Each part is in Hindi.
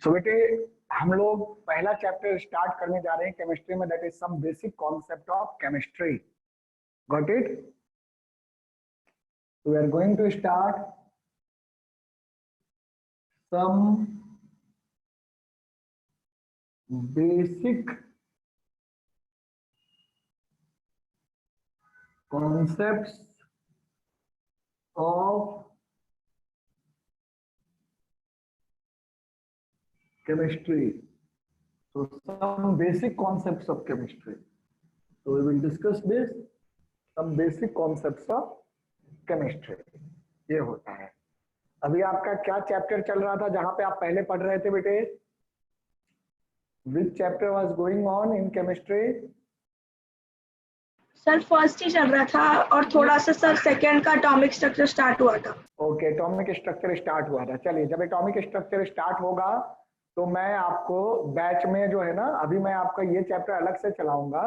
सो बेटे हम लोग पहला चैप्टर स्टार्ट करने जा रहे हैं केमिस्ट्री में, that is some basic concept of chemistry. Got it? We are going to start some basic concepts of chemistry. So some basic concepts of chemistry. So we will discuss this, some basic concepts of chemistry. ये होता है. अभी आपका क्या चैप्टर चल रहा था जहां पे आप पहले पढ़ रहे थे बेटे? Which chapter was going on in chemistry? Sir first ही चल रहा था और थोड़ा सा सर सेकंड का एटॉमिक स्ट्रक्चर स्टार्ट हुआ था. ओके, एटॉमिक स्ट्रक्चर स्टार्ट हुआ था. चलिए, जब एटॉमिक स्ट्रक्चर स्टार्ट होगा तो मैं आपको बैच में जो है ना, अभी मैं आपका ये चैप्टर अलग से चलाऊंगा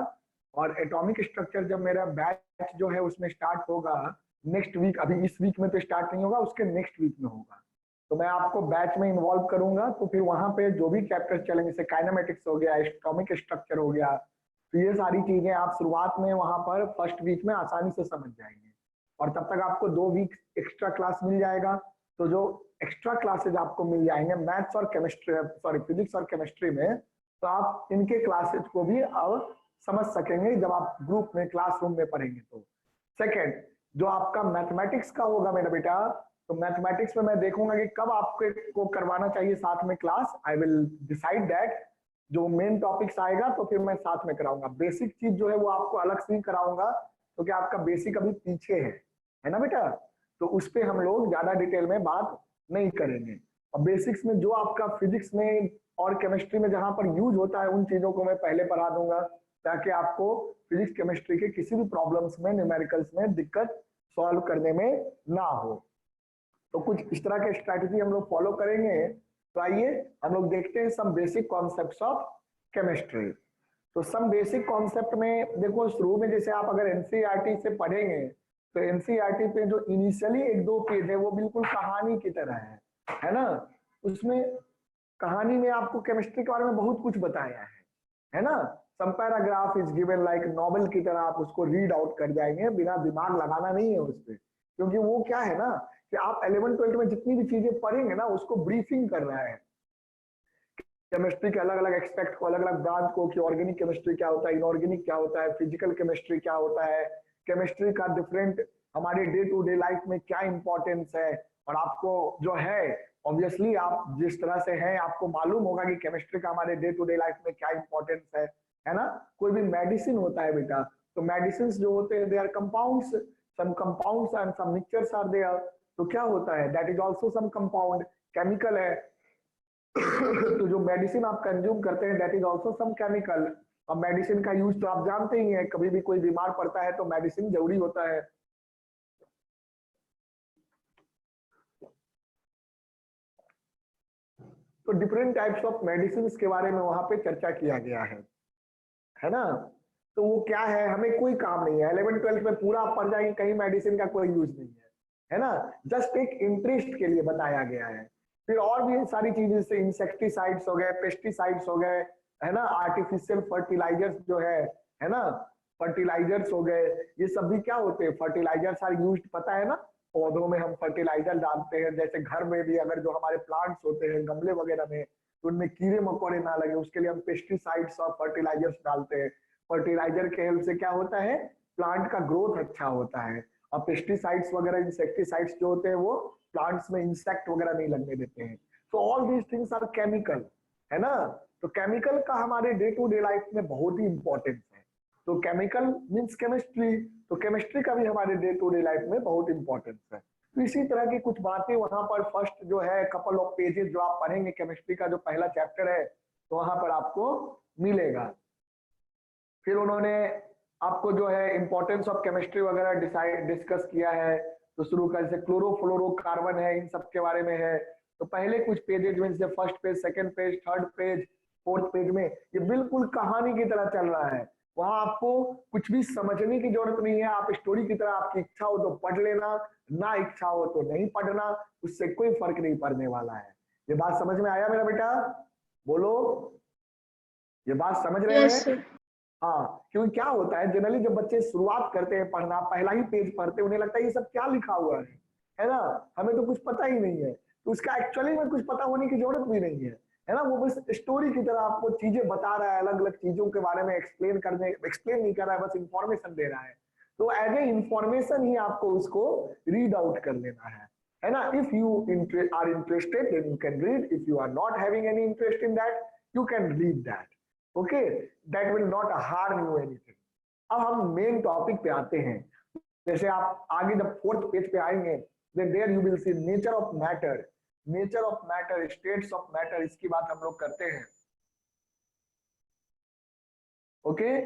और एटॉमिक स्ट्रक्चर जब मेरा बैच जो है उसमें स्टार्ट होगा नेक्स्ट वीक, अभी इस वीक में तो स्टार्ट नहीं होगा, उसके नेक्स्ट वीक में होगा, तो मैं आपको बैच में इन्वॉल्व करूंगा. तो फिर वहां पे जो भी चैप्टर चलेंगे, जैसे काइनेमेटिक्स हो गया, एटॉमिक स्ट्रक्चर हो गया, तो ये सारी चीजें आप शुरुआत में वहां पर फर्स्ट वीक में आसानी से समझ जाएंगे और तब तक आपको 2 वीक एक्स्ट्रा क्लास मिल जाएगा. तो जो एक्स्ट्रा क्लासेज आपको मिल जाएंगे मैथ्स और केमिस्ट्री, सॉरी फिजिक्स और केमिस्ट्री में, तो आप इनके क्लासेज को भी अब समझ सकेंगे जब आप ग्रुप में क्लासरूम में पढ़ेंगे. तो सेकेंड, जो आपका मैथमेटिक्स का होगा मेरा बेटा, तो मैथमेटिक्स में मैं देखूंगा कि कब आपको करवाना चाहिए साथ में class. I will decide that. जो मेन टॉपिक्स आएगा तो फिर मैं साथ में कराऊंगा. बेसिक चीज जो है वो आपको अलग से ही कराऊंगा क्योंकि आपका बेसिक अभी पीछे है ना बेटा, तो उस पे हम लोग ज्यादा डिटेल में बात नहीं करेंगे. और बेसिक्स में जो आपका फिजिक्स में और केमिस्ट्री में जहां पर यूज होता है उन चीजों को मैं पहले पढ़ा दूंगा ताकि आपको फिजिक्स केमिस्ट्री के किसी भी प्रॉब्लम्स में, न्यूमेरिकल्स में दिक्कत सॉल्व करने में ना हो. तो कुछ इस तरह के स्ट्रैटेजी हम लोग फॉलो करेंगे. तो आइए हम लोग देखते हैं some basic concepts of chemistry. तो सम बेसिक कॉन्सेप्ट में देखो, शुरू में जैसे आप अगर एनसीईआरटी से पढ़ेंगे तो एनसीईआरटी पे जो इनिशियली 1-2 पेज है वो बिल्कुल कहानी की तरह है ना. उसमें कहानी में आपको केमिस्ट्री के बारे में बहुत कुछ बताया है ना. Some paragraph is given like novel की तरह, आप उसको रीड आउट कर जाएंगे, बिना दिमाग लगाना नहीं है उस पर, क्योंकि वो क्या है ना कि आप 11th-12th में जितनी भी चीजें पढ़ेंगे ना उसको ब्रीफिंग कर रहा है केमिस्ट्री के अलग अलग एक्सपेक्ट को, अलग अलग ब्रांच को, कि ऑर्गेनिक केमिस्ट्री क्या होता है, इनऑर्गेनिक क्या होता है, फिजिकल केमिस्ट्री क्या होता है, केमिस्ट्री का डिफरेंट हमारे डे टू डे लाइफ में क्या इंपॉर्टेंस है. और आपको जो है ऑब्वियसली आप जिस तरह से हैं आपको मालूम होगा कि केमिस्ट्री का हमारे डे टू डे लाइफ में क्या इंपॉर्टेंस है ना. कोई भी मेडिसिन होता है बेटा, तो मेडिसिन जो होते हैं they are compounds, some compounds and some mixtures are there. तो क्या होता है, that is also some compound, chemical है. तो जो मेडिसिन आप कंज्यूम करते हैं that is also some chemical. अब मेडिसिन का यूज तो आप जानते ही हैं, कभी भी कोई बीमार पड़ता है तो मेडिसिन जरूरी होता है. तो डिफरेंट टाइप्स ऑफ मेडिसिन के बारे में वहां पे चर्चा किया गया है ना. तो वो क्या है, हमें कोई काम नहीं है 11th-12th में पूरा आप पढ़ जाएंगे, कहीं मेडिसिन का कोई यूज नहीं है ना. जस्ट एक इंटरेस्ट के लिए बताया गया है. फिर और भी सारी चीजें जैसे इंसेक्टिसाइड्स हो गए, पेस्टिसाइड्स हो गए, है ना, आर्टिफिशियल फर्टिलाइजर्स जो है ना, फर्टिलाइजर्स हो गए, ये सब भी क्या होते हैं, फर्टिलाइजर्स आर यूज्ड, पता है ना, पौधों में हम फर्टिलाइजर डालते हैं. जैसे घर में भी अगर जो हमारे प्लांट्स होते हैं गमले वगैरह में, तो उनमें कीड़े मकोड़े ना लगे उसके लिए हम पेस्टिसाइड्स और फर्टिलाइजर्स डालते हैं. फर्टिलाइजर के हेल्प से क्या होता है, प्लांट का ग्रोथ अच्छा होता है. और पेस्टिसाइड्स वगैरह, इंसेक्टिसाइड्स जो होते हैं वो प्लांट्स में इंसेक्ट वगैरह नहीं लगने देते हैं. तो all these things are chemical, है ना. तो केमिकल का हमारे डे टू डे लाइफ में बहुत ही इंपॉर्टेंस है. तो केमिकल मींस केमिस्ट्री, तो केमिस्ट्री का भी हमारे डे टू डे लाइफ में बहुत इंपॉर्टेंस है. तो इसी तरह की कुछ बातें वहां पर फर्स्ट जो है कपल ऑफ पेजेस जो आप पढ़ेंगे केमिस्ट्री का जो पहला चैप्टर है तो वहां पर आपको मिलेगा. फिर उन्होंने आपको जो है इंपॉर्टेंस ऑफ केमिस्ट्री वगैरह डिस्कस किया है. तो शुरू कर से क्लोरोफ्लोरोकार्बन है, इन सब के बारे में है. तो पहले कुछ पेजेज में जैसे first page, second page, third page, fourth page में ये बिल्कुल कहानी की तरह चल रहा है. वहां आपको कुछ भी समझने की जरूरत नहीं है. आप स्टोरी की तरह, आपकी इच्छा हो तो पढ़ लेना, ना इच्छा हो तो नहीं पढ़ना, उससे कोई फर्क नहीं पड़ने वाला है. ये बात समझ में आया मेरा बेटा? बोलो, ये बात समझ रहे यस हैं? सर। हाँ, क्योंकि क्या होता है जनरली जब बच्चे शुरुआत करते हैं पढ़ना, पहला ही पेज पढ़ते हैं, उन्हें लगता है ये सब क्या लिखा हुआ है ना, हमें तो कुछ पता ही नहीं है। तो उसका एक्चुअली में कुछ पता होने की जरूरत भी नहीं है ना, वो बस स्टोरी की तरह आपको चीजें बता रहा है, अलग अलग चीजों के बारे में एक्सप्लेन नहीं कर रहा है, बस इंफॉर्मेशन दे रहा है। तो एज ए इंफॉर्मेशन ही आपको उसको रीड आउट कर लेना है ना। If you are interested then you can read, if you are not having any interest in that you can read that, okay, that will not harm you anything. अब हम मेन टॉपिक पे आते हैं। जैसे आप आगे जब फोर्थ पेज पे आएंगे, then there you will see nature of matter, nature of matter, states of matter, इसकी बात हम लोग करते हैं। ओके,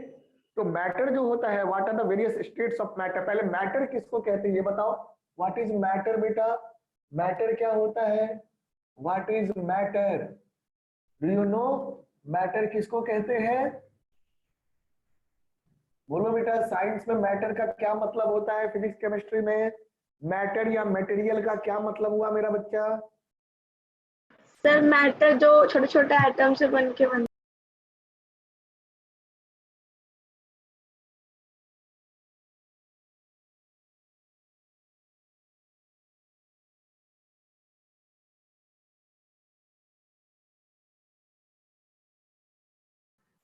तो मैटर जो होता है, what are the various states of matter. पहले मैटर किसको कहते हैं ये बताओ, व्हाट इज मैटर बेटा, मैटर क्या होता है, what is matter, do you know, matter किसको कहते हैं? बोलो बेटा, साइंस में मैटर का क्या मतलब होता है, फिजिक्स केमिस्ट्री में मैटर या मटेरियल का क्या मतलब हुआ मेरा बच्चा? सर मैटर जो छोटे छोटे एटम से बन के बन।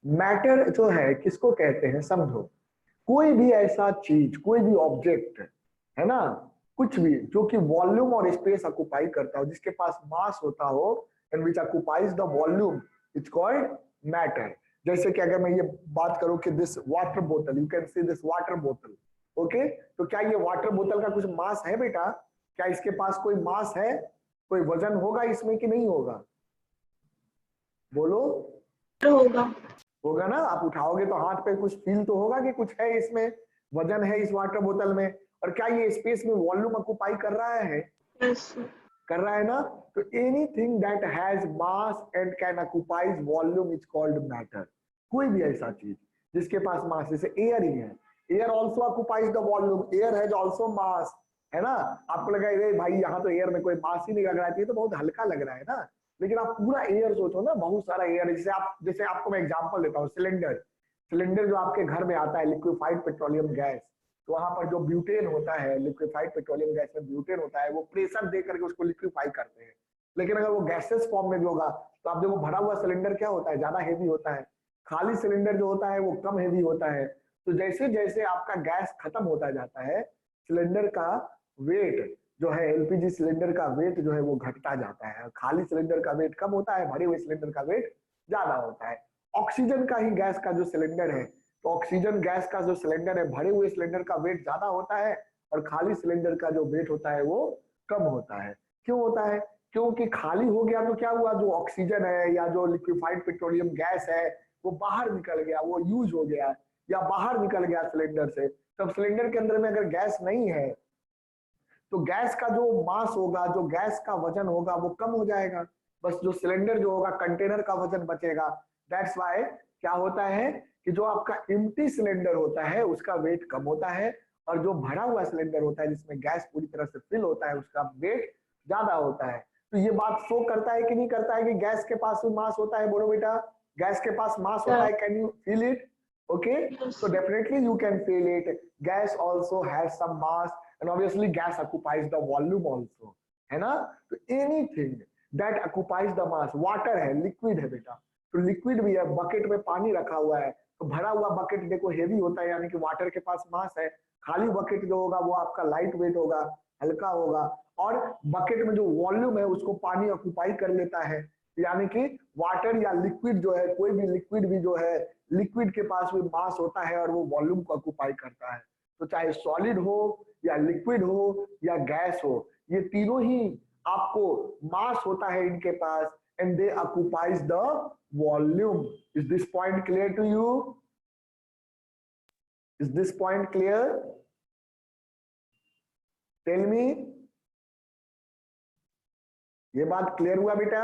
मैटर जो है किसको कहते हैं समझो, कोई भी ऐसा चीज, कोई भी ऑब्जेक्ट है ना, कुछ भी जो कि वॉल्यूम और स्पेस ऑक्युपाई करता हो, जिसके पास मास होता हो and which occupies the volume, it's called matter. जैसे कि अगर मैं ये बात करूं कि दिस वाटर बोतल, you can see this water बोतल, ओके, तो क्या ये वाटर बोतल का कुछ मास है बेटा? क्या इसके पास कोई मास है, कोई वजन होगा इसमें कि नहीं होगा? बोलो, होगा। होगा ना, आप उठाओगे तो हाथ पे कुछ फील तो होगा कि कुछ है इसमें, वजन है इस वाटर बोतल में। और क्या ये स्पेस में वॉल्यूम ऑक्युपाई कर रहा है? Yes sir. कर रहा है ना। तो anything that has mass and can occupies volume is called matter. कोई भी ऐसा चीज जिसके पास मास, जैसे एयर ही है, air also occupies the volume, air has also mass, है ना। आपको लगा अरे भाई यहाँ तो एयर में कोई मास ही नहीं लग रहा है, ये तो बहुत हल्का लग रहा है ना, लेकिन आप पूरा एयर सोचो ना, बहुत सारा एयर। जैसे आपको मैं एग्जांपल देता हूँ, सिलेंडर, सिलेंडर जो आपके घर में आता है, लिक्विफाइड पेट्रोलियम गैस, तो वहां पर जो ब्यूटेन होता है, लिक्विफाइड पेट्रोलियम गैस में ब्यूटेन होता है, वो प्रेशर दे करके उसको लिक्विफाई करते हैं। लेकिन अगर वो गैसेस फॉर्म में भी होगा तो आप देखो भरा हुआ सिलेंडर क्या होता है, ज्यादा हेवी होता है, खाली सिलेंडर जो होता है वो कम हेवी होता है। तो जैसे जैसे आपका गैस खत्म होता जाता है, सिलेंडर का वेट जो है, एलपीजी सिलेंडर का वेट जो है वो घटता जाता है, खाली सिलेंडर का वेट कम होता है, भरे हुए सिलेंडर का वेट ज्यादा होता है। ऑक्सीजन का ही गैस का जो सिलेंडर है, तो ऑक्सीजन गैस का जो सिलेंडर है, भरे हुए सिलेंडर का वेट ज्यादा होता है और खाली सिलेंडर का जो वेट होता है वो कम होता है। क्यों होता है? क्योंकि खाली हो गया तो क्या हुआ, जो ऑक्सीजन है या जो लिक्विफाइड पेट्रोलियम गैस है वो बाहर निकल गया, वो यूज हो गया या बाहर निकल गया सिलेंडर से। तब सिलेंडर के अंदर में अगर गैस नहीं है तो गैस का जो मास होगा, जो गैस का वजन होगा वो कम हो जाएगा, बस जो सिलेंडर जो होगा, कंटेनर का वजन बचेगा। दैट्स वाई क्या होता है कि जो आपका एम्प्टी सिलेंडर होता है उसका वेट कम होता है, और जो भरा हुआ सिलेंडर होता है जिसमें गैस पूरी तरह से फिल होता है उसका वेट ज्यादा होता है। तो ये बात शो करता है कि नहीं करता है कि गैस के पास भी मास होता है? बोलो बेटा, गैस के पास मास होता है, can you feel it? Okay, so definitely you can feel it, gas also has some mass and obviously gas occupies the volume also, है ना। तो anything that occupies the mass, water है, liquid है बेटा, तो liquid भी है, बकेट में पानी रखा हुआ है, तो भरा हुआ बकेट देखो हेवी होता है, यानी कि वाटर के पास मास है। खाली बकेट जो होगा वो आपका लाइट वेट होगा, हल्का होगा, और बकेट में जो वॉल्यूम है उसको पानी ऑक्युपाई कर लेता है। यानी कि वाटर या लिक्विड जो है, कोई भी लिक्विड भी जो है, लिक्विड के पास भी मास होता है और वो वॉल्यूम को ऑक्युपाई करता है। तो चाहे सॉलिड हो या लिक्विड हो या गैस हो, ये तीनों ही आपको मास होता है इनके पास, and they occupies the volume. Is this point clear to you? Is this point clear? Tell me, ये बात क्लियर हुआ बेटा?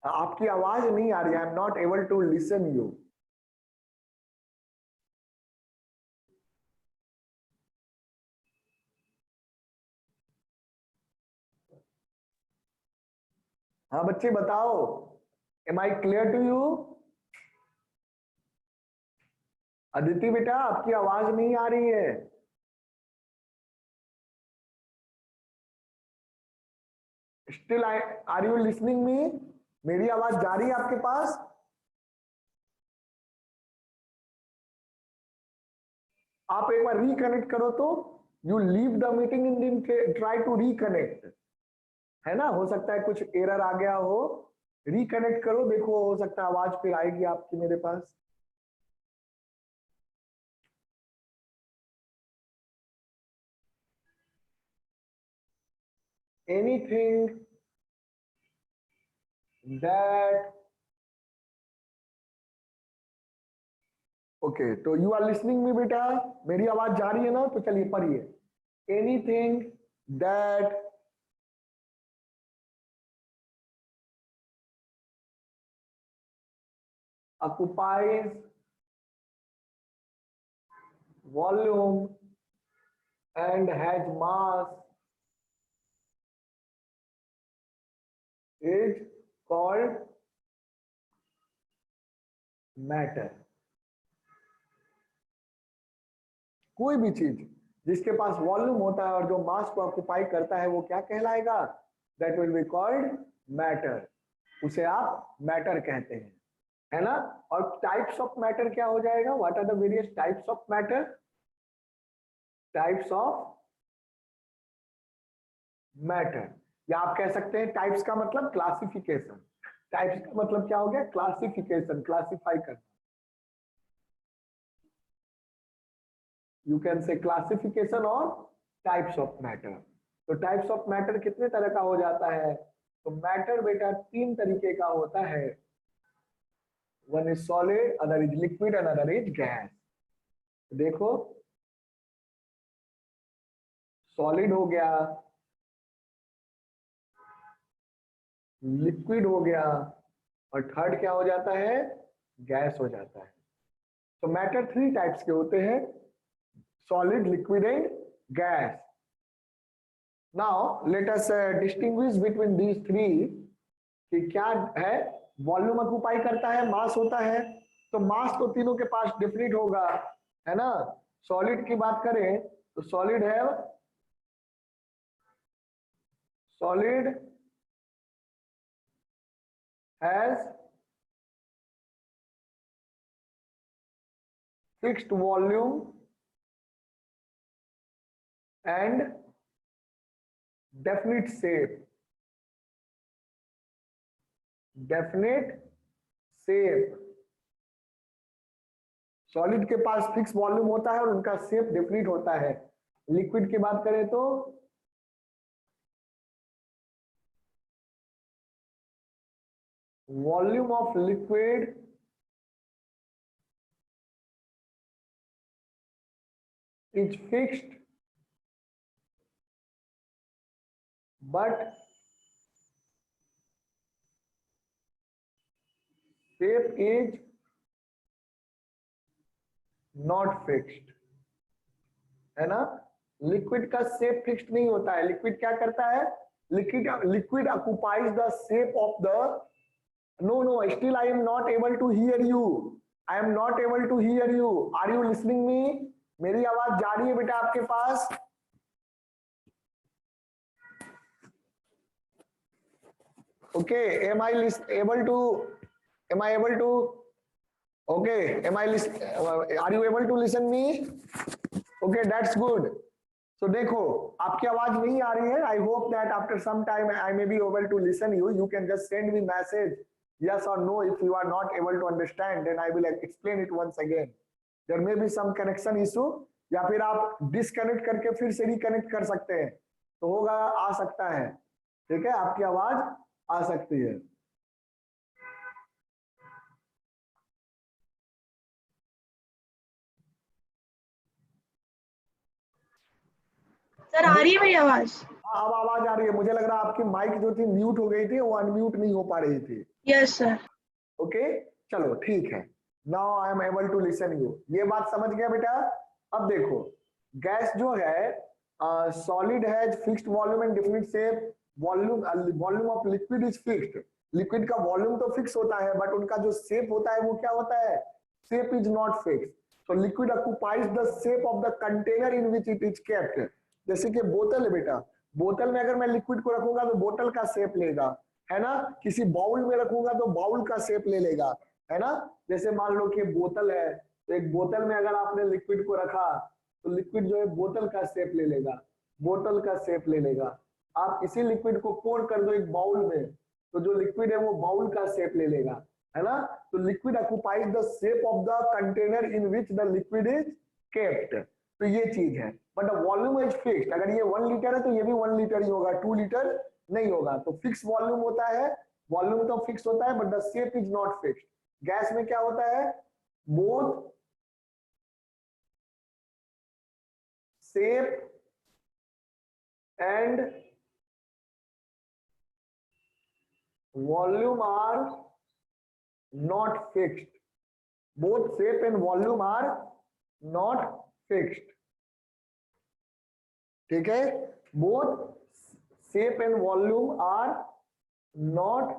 आपकी आवाज नहीं आ रही, I am not able to listen you. हाँ बच्चे बताओ, am I clear to you? Aditi बेटा आपकी आवाज नहीं आ रही है। Still are you listening me? मेरी आवाज जा रही है आपके पास? आप एक बार रिकनेक्ट करो तो, you leave the meeting in दिन, ट्राई टू रिकनेक्ट, है ना, हो सकता है कुछ एरर आ गया हो, रिकनेक्ट करो, देखो हो सकता है आवाज फिर आएगी आपकी मेरे पास। एनीथिंग दैट, ओके, तो यू आर लिसनिंग मी बेटा, मेरी आवाज जा रही है ना? तो चलिए पढ़िए। Anything that occupies volume and has mass is called matter। कोई भी चीज जिसके पास वॉल्यूम होता है और जो मास को ऑक्युपाई करता है वो क्या कहलाएगा? That will be called matter, उसे आप मैटर कहते हैं, है ना। और टाइप्स ऑफ मैटर क्या हो जाएगा? What are the various types of matter? Types of matter, या आप कह सकते हैं टाइप्स का मतलब क्लासिफिकेशन। टाइप्स का मतलब क्या हो गया? क्लासिफिकेशन, क्लासिफाई करना। यू कैन से क्लासिफिकेशन और टाइप्स ऑफ मैटर। तो टाइप्स ऑफ मैटर कितने तरह का हो जाता है? तो मैटर बेटा तीन तरीके का होता है, one is solid, other is liquid, another is gas. देखो सॉलिड हो गया, लिक्विड हो गया, और थर्ड क्या हो जाता है? गैस हो जाता है। तो मैटर थ्री टाइप्स के होते हैं, solid, liquid and gas. Now let us distinguish between these three, कि क्या है? वॉल्यूम ऑक्युपाई करता है, मास होता है, तो मास तो तीनों के पास डिफरेंट होगा, है ना। सॉलिड की बात करें तो सॉलिड है, solid has fixed volume and definite shape, definite shape. Solid के पास फिक्स वॉल्यूम होता है और उनका शेप डेफिनिट होता है। लिक्विड की बात करें तो volume of liquid is fixed but shape is not fixed, है ना। लिक्विड का शेप फिक्स्ड नहीं होता है। लिक्विड क्या करता है? Liquid occupies the shape of the, no no, still I am not able to hear you, I am not able to hear you, are you listening me? मेरी आवाज जा रही है बेटा आपके पास? Okay, am I able to, okay, are you able to listen me? Okay, that's good. So देखो आपकी आवाज नहीं आ रही है, I hope that after some time I may be able to listen you. You can just send me message yes or no if you are not able to understand, then I will explain it once again. There may be some connection issue, या फिर आप डिसकनेक्ट करके फिर से रिकनेक्ट कर सकते हैं, तो होगा, आ सकता है, ठीक है, आपकी आवाज आ सकती है। सर आ रही है मेरी आवाज? हाँ अब आवाज आ रही है। मुझे लग रहा है आपकी माइक जो थी म्यूट हो गई थी, वो अनम्यूट नहीं हो पा रही थी। Yes sir. ओके चलो ठीक है, now I am able to listen you. ये बात समझ गया बेटा। अब देखो गैस जो है, solid has fixed volume and definite shape, volume of liquid is fixed. Liquid का वॉल्यूम तो फिक्स होता है, बट उनका जो शेप होता है वो क्या होता है, शेप इज नॉट फिक्स। तो liquid occupies the shape of the container in which it is kept. जैसे कि बोतल है बेटा, बोतल में अगर मैं लिक्विड को रखूंगा तो बोतल का शेप लेगा, है ना। किसी बाउल में रखूंगा तो बाउल का शेप ले लेगा, है ना। जैसे मान लो कि बोतल है, तो एक बोतल में अगर आपने लिक्विड को रखा तो लिक्विड जो है बोतल का शेप ले लेगा, बोतल का शेप ले लेगा। आप इसी लिक्विड को पोर कर दो एक बाउल में, तो जो लिक्विड है वो बाउल का शेप ले लेगा, है ना। तो liquid occupies the shape of the container in which the liquid is kept. तो ये चीज है, but the volume is fixed. अगर ये 1 लीटर है तो ये भी 1 लीटर ही होगा, 2 लीटर नहीं होगा। तो फिक्स वॉल्यूम होता है, वॉल्यूम तो फिक्स होता है, but the shape is not fixed. Gas में क्या होता है, both shape and volume are not fixed. Both shape and volume are not fixed. ठीक है, both shape and volume are not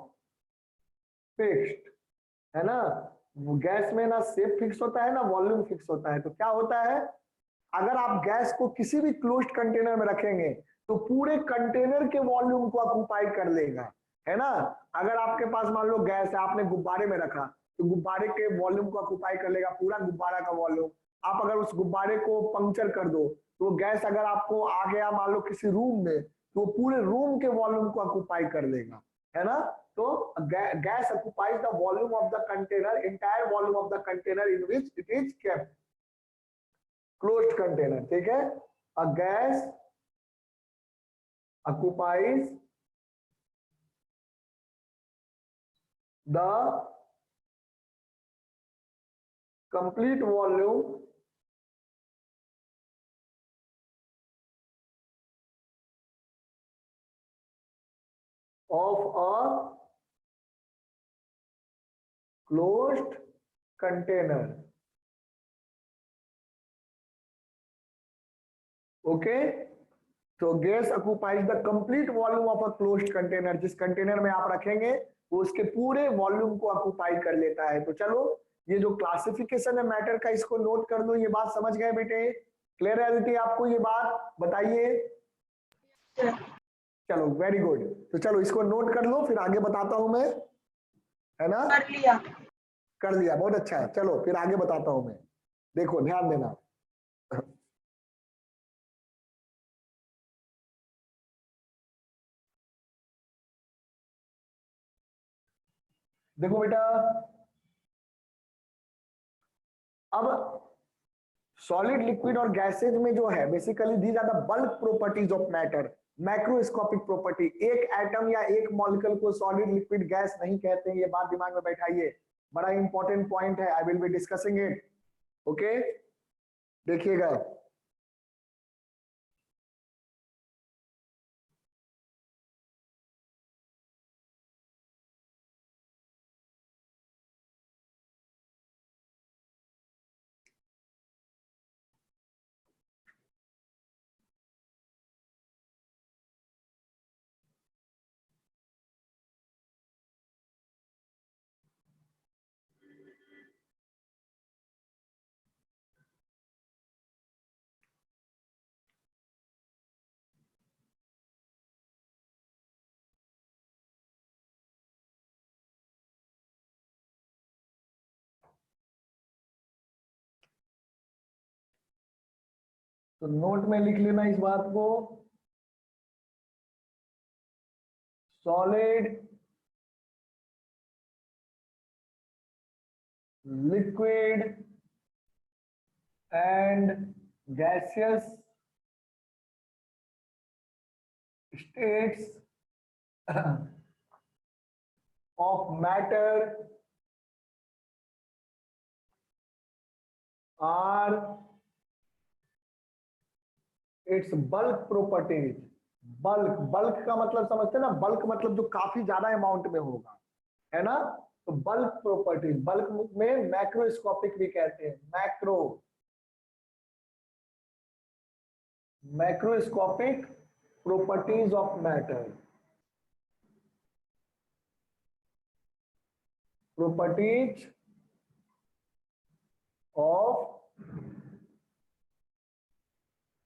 fixed, है ना। गैस में ना शेप फिक्स होता है ना वॉल्यूम फिक्स होता है। तो क्या होता है, अगर आप गैस को किसी भी क्लोज्ड कंटेनर में रखेंगे तो पूरे कंटेनर के वॉल्यूम को ऑक्युपाई कर लेगा, है ना। अगर आपके पास मान लो गैस है, आपने गुब्बारे में रखा तो गुब्बारे के वॉल्यूम को ऑक्युपाई कर लेगा पूरा गुब्बारा का वॉल्यूम। आप अगर उस गुब्बारे को पंक्चर कर दो तो गैस अगर आपको आ गया मान लो किसी रूम में, तो पूरे रूम के वॉल्यूम को ऑक्युपाई कर लेगा, है ना। तो gas occupies the volume of the container, entire volume of the container in which it is kept, closed container. ठीक है, a gas occupies the complete volume of a closed container. Okay, तो gas occupies the complete volume of a closed container. जिस कंटेनर में आप रखेंगे वो उसके पूरे वॉल्यूम को ऑक्युपाई कर लेता है। तो चलो, ये जो क्लासिफिकेशन है मैटर का, इसको नोट कर लो। ये बात समझ गए बेटे, क्लियर है आपको ये बात, बताइए। चलो वेरी गुड, तो चलो इसको नोट कर लो, फिर आगे बताता हूं मैं, है ना। कर लिया। कर लिया, बहुत अच्छा है। चलो फिर आगे बताता हूं मैं, देखो ध्यान देना। देखो बेटा, अब सॉलिड लिक्विड और गैसेज में जो है basically these are the bulk properties of matter, macroscopic property. एक एटम या एक मॉलिक्यूल को सॉलिड लिक्विड गैस नहीं कहते हैं, ये बात दिमाग में बैठाइए, बड़ा इंपॉर्टेंट पॉइंट है। I will be discussing it, okay, देखिएगा। तो नोट में लिख लेना इस बात को, solid liquid and gaseous states of matter are its bulk properties। Bulk, bulk का मतलब समझते हैं ना, बल्क मतलब जो काफी ज्यादा अमाउंट में होगा, है ना। तो बल्क प्रॉपर्टीज, बल्क में मैक्रोस्कोपिक भी कहते हैं, macroscopic properties of matter. properties of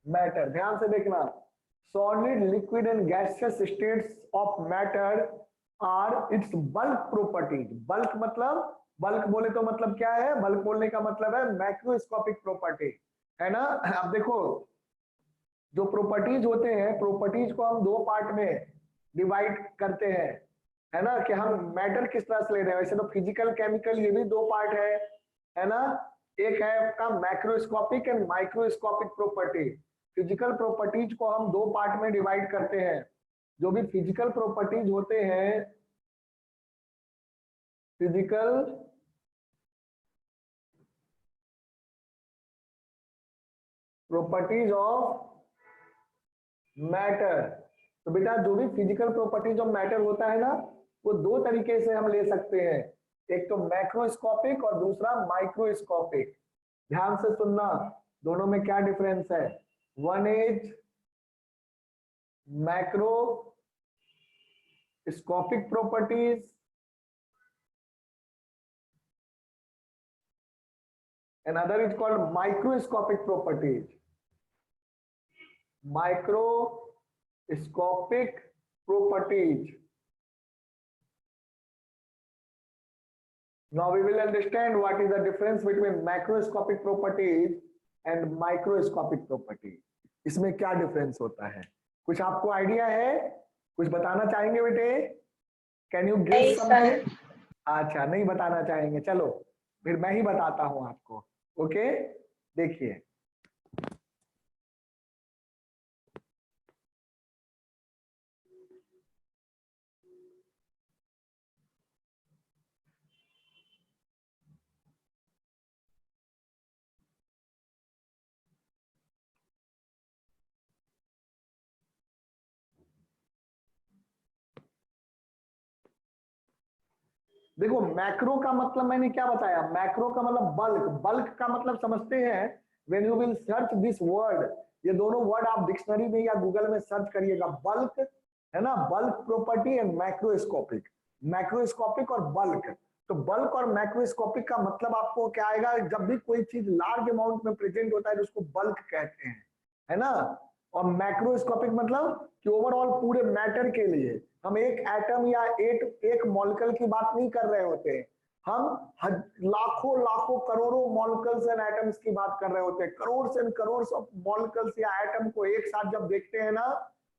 matter। ध्यान से देखना, solid, liquid and gaseous states of matter are its bulk properties. Bulk मतलब, बल्क बोले तो मतलब क्या है, बल्क बोलने का मतलब है मैक्रोस्कोपिक प्रॉपर्टी, है ना। अब देखो, जो प्रॉपर्टीज होते हैं, प्रॉपर्टीज को हम दो पार्ट में डिवाइड करते हैं, है ना, कि हम मैटर किस तरह से ले रहे हैं। वैसे तो फिजिकल, केमिकल, ये भी दो पार्ट है ना। एक है आपका macroscopic and microscopic property. Physical properties को हम दो पार्ट में डिवाइड करते हैं। जो भी फिजिकल प्रॉपर्टीज होते हैं, फिजिकल प्रॉपर्टीज ऑफ मैटर। तो बेटा जो भी फिजिकल प्रॉपर्टीज ऑफ मैटर होता है ना, वो दो तरीके से हम ले सकते हैं, एक तो मैक्रोस्कोपिक और दूसरा माइक्रोस्कोपिक। ध्यान से सुनना, दोनों में क्या डिफरेंस है। One is macroscopic properties and other is called microscopic properties। Microscopic properties। Now we will understand what is the difference between macroscopic properties and microscopic properties। इसमें क्या डिफरेंस होता है, कुछ आपको आइडिया है, कुछ बताना चाहेंगे बेटे? Can you guess something? अच्छा, नहीं बताना चाहेंगे, चलो फिर मैं ही बताता हूं आपको। ओके, देखिए, देखो मैक्रो का मतलब मैंने क्या बताया, मैक्रो का मतलब बल्क। बल्क का मतलब समझते हैं, when you will search this word, ये दोनों वर्ड आप डिक्शनरी में या गूगल में सर्च करिएगा, बल्क, है ना, bulk property and macroscopic. Macroscopic और बल्क, तो बल्क और मैक्रोस्कोपिक का मतलब आपको क्या आएगा, जब भी कोई चीज लार्ज अमाउंट में प्रेजेंट होता है तो उसको बल्क कहते हैं, है ना। और मैक्रोस्कोपिक मतलब कि ओवरऑल पूरे मैटर के लिए, हम एक एटम या एक मॉलिक्यूल की बात नहीं कर रहे होते, हम लाखों लाखों करोड़ों मॉलिक्यूल्स एंड एटम्स की बात कर रहे होते हैं। Crore and crore of molecules या एटम को एक साथ जब देखते हैं ना,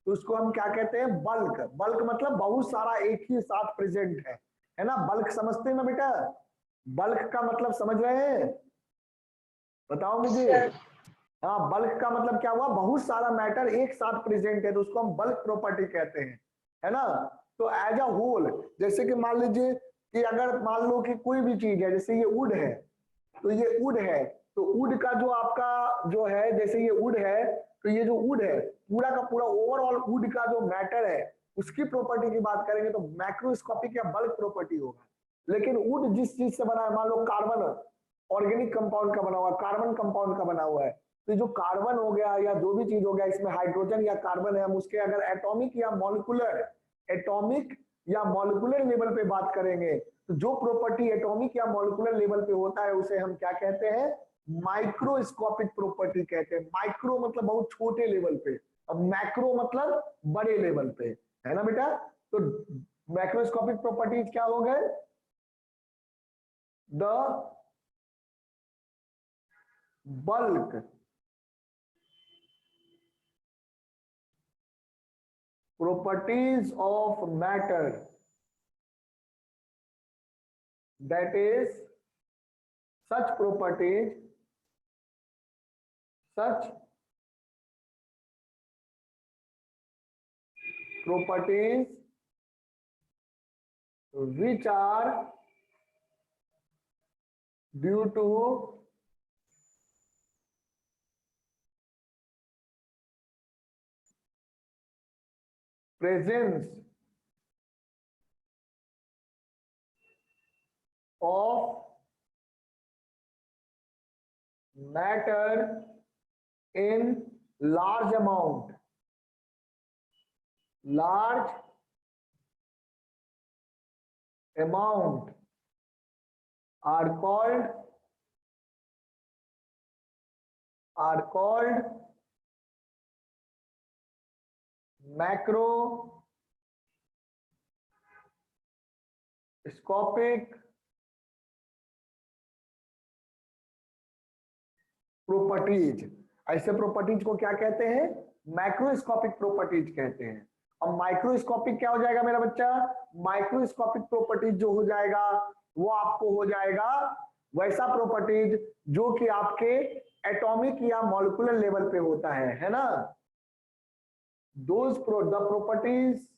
तो उसको हम क्या कहते हैं, बल्क। बल्क मतलब बहुत सारा एक ही साथ प्रेजेंट है ना। बल्क समझते हैं ना बेटा, बल्क का मतलब समझ रहे हैं, बताओ मुझे। हाँ, बल्क का मतलब क्या हुआ, बहुत सारा मैटर एक साथ प्रेजेंट है, तो उसको हम बल्क प्रॉपर्टी कहते हैं, है ना। तो एज अ होल, जैसे कि मान लीजिए कि अगर मान लो कि कोई भी चीज है, जैसे ये वुड है, तो ये वुड है, तो वुड का जो आपका जो है, जैसे ये वुड है, तो ये जो वुड है पूरा का पूरा ओवरऑल वुड का जो मैटर है उसकी प्रॉपर्टी की बात करेंगे तो मैक्रोस्कोपिक या बल्क प्रॉपर्टी होगा। लेकिन वुड जिस चीज से बना है, मान लो कार्बन ऑर्गेनिक कंपाउंड का बना हुआ, कार्बन कंपाउंड का बना हुआ है, तो जो कार्बन हो गया या जो भी चीज हो गया, इसमें हाइड्रोजन या कार्बन है, हम उसके अगर एटॉमिक या मॉलिक्यूलर लेवल पे बात करेंगे, तो जो प्रॉपर्टी एटॉमिक या मॉलिक्यूलर लेवल पे होता है उसे हम क्या कहते हैं, माइक्रोस्कोपिक प्रॉपर्टी कहते हैं। माइक्रो मतलब बहुत छोटे लेवल पे, और मैक्रो मतलब बड़े लेवल पे, है ना बेटा। तो मैक्रोस्कोपिक प्रॉपर्टीज क्या हो गए, the bulk properties of matter, that is such properties which are due to presence of matter in large amount, are called macroscopic properties. ऐसे प्रॉपर्टीज को क्या कहते हैं? मैक्रोस्कोपिक प्रॉपर्टीज कहते हैं। और माइक्रोस्कोपिक क्या हो जाएगा मेरा बच्चा? माइक्रोस्कोपिक प्रॉपर्टीज जो हो जाएगा वो आपको हो जाएगा वैसा प्रॉपर्टीज जो कि आपके एटॉमिक या मॉलिक्यूलर लेवल पे होता है ना। Those the properties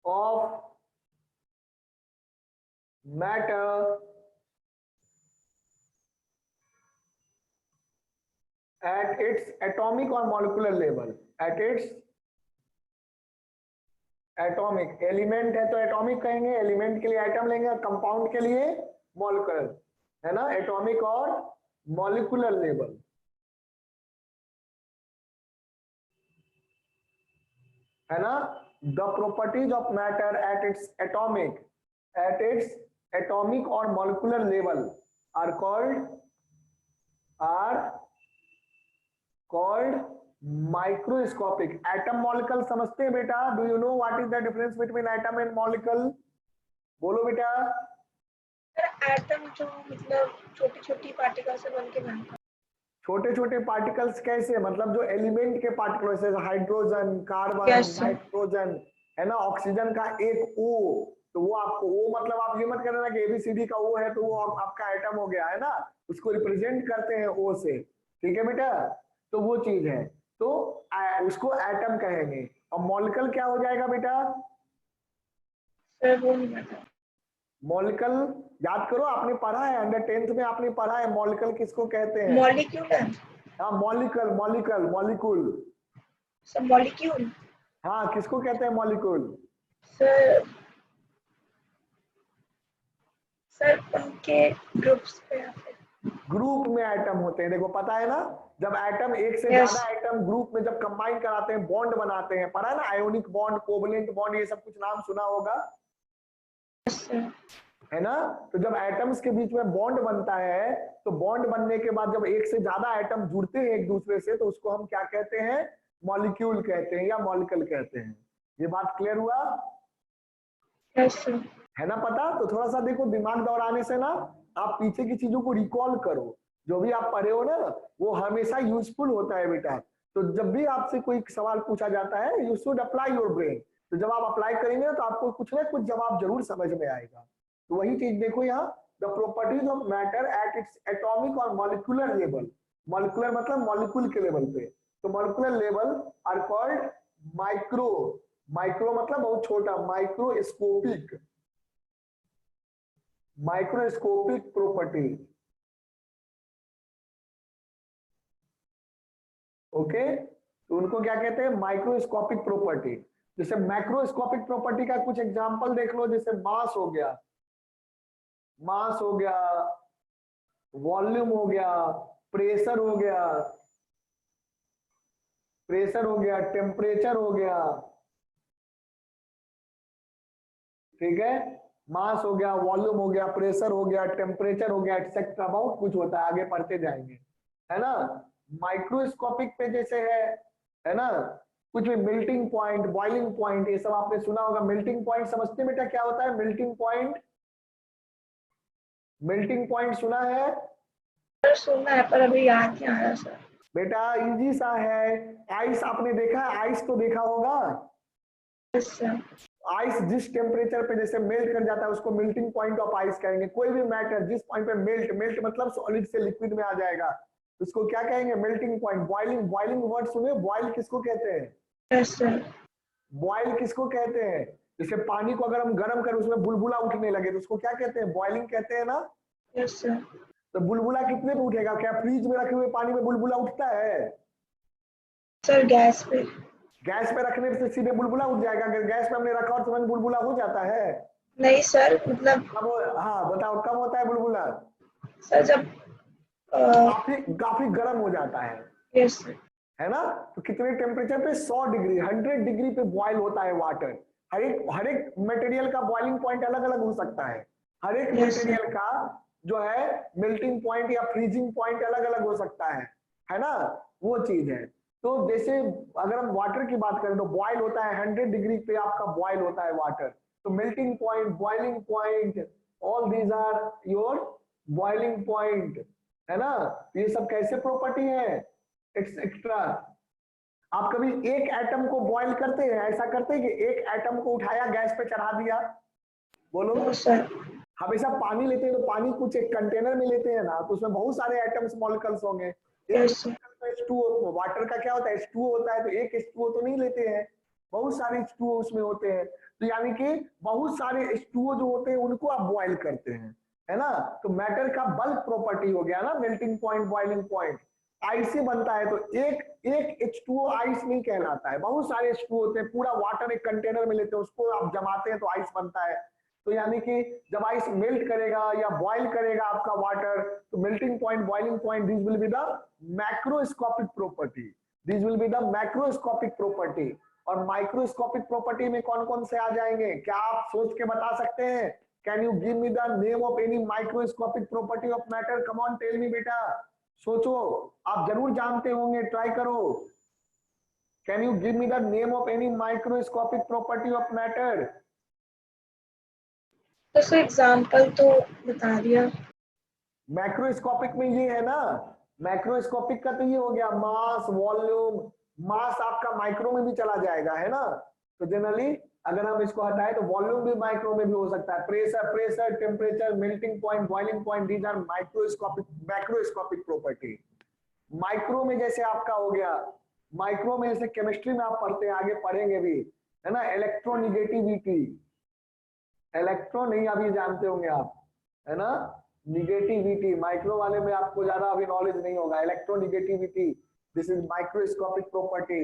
of matter at its atomic or molecular level, at its atomic element है तो एटॉमिक कहेंगे, एलिमेंट के लिए एटम लेंगे, कंपाउंड के लिए मॉलिक्यूलर, है ना, एटॉमिक और मॉलिक्यूलर लेवल, है ना। The properties of matter at its atomic और molecular level are called microscopic। Atom molecule समझते हैं बेटा? Do you know what is the difference between atom and molecule? बोलो बेटा। एटम जो मतलब छोटी छोटी पार्टिकल से बनके बनता है। छोटे छोटे पार्टिकल्स कैसे? मतलब जो एलिमेंट के पार्टिकल जैसे हाइड्रोजन, कार्बन, नाइट्रोजन, है ना, ऑक्सीजन का एक ओ, तो वो आपको वो मतलब आप ये मत करना कि एबीसीडी का ओ है तो वो आपका एटम हो गया, है ना, उसको रिप्रेजेंट करते हैं ओ से, ठीक है बेटा। तो वो चीज है, तो उसको एटम कहेंगे। और मॉलिक्यूल क्या हो जाएगा बेटा? मॉलिक्यूल याद करो, आपने पढ़ा है अंडर 10th में, आपने पढ़ा है मॉलिक्यूल किसको कहते हैं? मॉलिक्यूल। हाँ मॉलिक्यूल, मॉलिक्यूल सर मॉलिक्यूल, हाँ किसको कहते हैं मॉलिक्यूल? सर उनके ग्रुप्स पे ग्रुप में एटम होते हैं। देखो पता है ना, जब एटम एक से ज्यादा एटम ग्रुप में जब कंबाइन कराते हैं, बॉन्ड बनाते हैं, पढ़ा है ना, आयोनिक बॉन्ड, कोवलेंट बॉन्ड, ये सब कुछ नाम सुना होगा, है ना। तो जब एटम्स के बीच में बॉन्ड बनता है, तो बॉन्ड बनने के बाद जब एक से ज्यादा एटम जुड़ते हैं एक दूसरे से, तो उसको हम क्या कहते हैं? मॉलिक्यूल कहते हैं या मॉलिक्यूल कहते हैं। ये बात क्लियर हुआ? है ना पता? तो थोड़ा सा देखो, दिमाग दौड़ाने से ना आप पीछे की चीजों को रिकॉल करो, जो भी आप पढ़े हो ना वो हमेशा यूजफुल होता है बेटा। तो जब भी आपसे कोई सवाल पूछा जाता है, you should apply your brain. तो जब आप अप्लाई करेंगे तो आपको कुछ ना कुछ जवाब जरूर समझ में आएगा। तो वही चीज देखो यहाँ, the properties of matter at its atomic और मॉलिक्यूलर लेवल। मॉलिक्यूलर मतलब मॉलिक्यूल के लेवल पे, तो molecular level are called micro. Micro मतलब बहुत छोटा, माइक्रोस्कोपिक, माइक्रोस्कोपिक प्रॉपर्टी। ओके, तो उनको क्या कहते हैं? Microscopic property. जैसे मैक्रोस्कोपिक प्रॉपर्टी का कुछ एग्जांपल देख लो, जैसे मास हो गया, मास हो गया, वॉल्यूम हो गया, प्रेशर हो गया, प्रेशर हो गया, टेम्परेचर हो गया, ठीक है, मास हो गया, वॉल्यूम हो गया, प्रेशर हो गया, टेम्परेचर हो गया, एक्सेट्रा, बहुत कुछ होता है, आगे पढ़ते जाएंगे, है ना। माइक्रोस्कोपिक पे जैसे है ना, कुछ भी मेल्टिंग पॉइंट, बॉइलिंग पॉइंट, ये सब आपने सुना होगा। मेल्टिंग पॉइंट समझते हैं बेटा क्या होता है? मेल्टिंग पॉइंट, मेल्टिंग पॉइंट सुना है? सुना है पर अभी याद नहीं आ रहा सर। बेटा इजी सा है, आइस आपने देखा है? आइस तो देखा होगा। आइस जिस टेम्परेचर पे जैसे मेल्ट कर जाता है उसको मेल्टिंग पॉइंट ऑफ आइस कहेंगे। कोई भी मैटर जिस पॉइंट पे मेल्ट, मेल्ट मतलब सॉलिड से लिक्विड में आ जाएगा, उसको क्या कहेंगे? Melting point. Boiling, boiling word सुने? बॉइल किसको कहते हैं? Yes sir. बॉइल किसको कहते हैं? जैसे पानी को अगर हम गर्म करें उसमें बुलबुला उठने लगे तो उसको क्या कहते हैं? बॉइलिंग कहते हैं ना। Yes sir. तो बुलबुला कितने पे उठेगा? क्या फ्रिज में रखे हुए पानी में बुलबुला उठता है? सर गैस पे। गैस पे रखने से सीधे बुलबुला उठ जाएगा? अगर गैस पे हमने रखा और तुरंत बुलबुला हो जाता है? नहीं सर, मतलब कब? हाँ बताओ कब होता है बुलबुला? सर जब काफी काफी गर्म हो जाता है। Yes sir. है ना। तो कितने टेम्परेचर पे? 100 डिग्री, 100 डिग्री पे बॉयल होता है वाटर। हर एक मटेरियल का बॉइलिंग पॉइंट अलग अलग हो सकता है, हर एक Yes, sir. मटेरियल का जो है मेल्टिंग पॉइंट या फ्रीजिंग पॉइंट अलग अलग हो सकता है ना, वो चीज है। तो जैसे अगर हम वाटर की बात करें तो बॉयल होता है 100 डिग्री पे आपका बॉयल होता है वाटर, तो melting point, boiling point, all these are your boiling point, है ना। ये सब कैसे प्रॉपर्टी है, एक्सेट्रा। आप कभी एक एटम को बॉयल करते हैं, ऐसा करते हैं कि एक एटम को उठाया गैस पे चढ़ा दिया, बोलो। No, sir. हमेशा पानी लेते हैं तो पानी कुछ एक कंटेनर में लेते हैं ना, तो उसमें बहुत सारे एटम्स मॉलिक्यूल्स होंगे, एक Yes, sir. H2O, वाटर का क्या होता है H2O होता है, तो एक H2O तो नहीं लेते हैं, बहुत सारे H2O उसमें होते हैं, तो यानी कि बहुत सारे H2O जो होते हैं उनको आप बॉयल करते हैं, है ना। तो मैटर का बल्क प्रॉपर्टी हो गया ना melting point, boiling point. Ice से बनता है तो एक H2O आइस नहीं कहलाता है, बहुत सारे H2O होते हैं, पूरा वाटर एक कंटेनर में लेते हैं, उसको आप जमाते हैं तो आइस बनता है। तो यानी कि जब आइस मेल्ट करेगा या बॉयल करेगा आपका वाटर, तो melting point, boiling point, this will be the macroscopic property, this will be the macroscopic property. और माइक्रोस्कोपिक प्रॉपर्टी में कौन कौन से आ जाएंगे, क्या आप सोच के बता सकते हैं? Can you give me the name of any microscopic property of matter? Come on tell me बेटा, सोचो, आप जरूर जानते होंगे, ट्राई करो। Can you give me the name of any microscopic property of matter? तो सर एग्जाम्पल तो बता दिया। मैक्रोस्कोपिक में ये है ना, मैक्रोस्कोपिक का तो ये हो गया मास, वॉल्यूम। मास आपका माइक्रो में भी चला जाएगा, है ना। तो जनरली अगर हम इसको हटाए तो वॉल्यूम भी माइक्रो में भी हो सकता है। Pressure, temperature, melting point, boiling point, these are microscopic, macroscopic property. Micro में जैसे आपका हो गया, माइक्रो में जैसे केमिस्ट्री में आप पढ़ते हैं, आगे पढ़ेंगे भी, है ना, इलेक्ट्रोनिगेटिविटी। इलेक्ट्रॉन नहीं अभी जानते होंगे आप, है ना, निगेटिविटी, माइक्रो वाले में आपको ज्यादा अभी नॉलेज नहीं होगा। Electronegativity, this is microscopic property,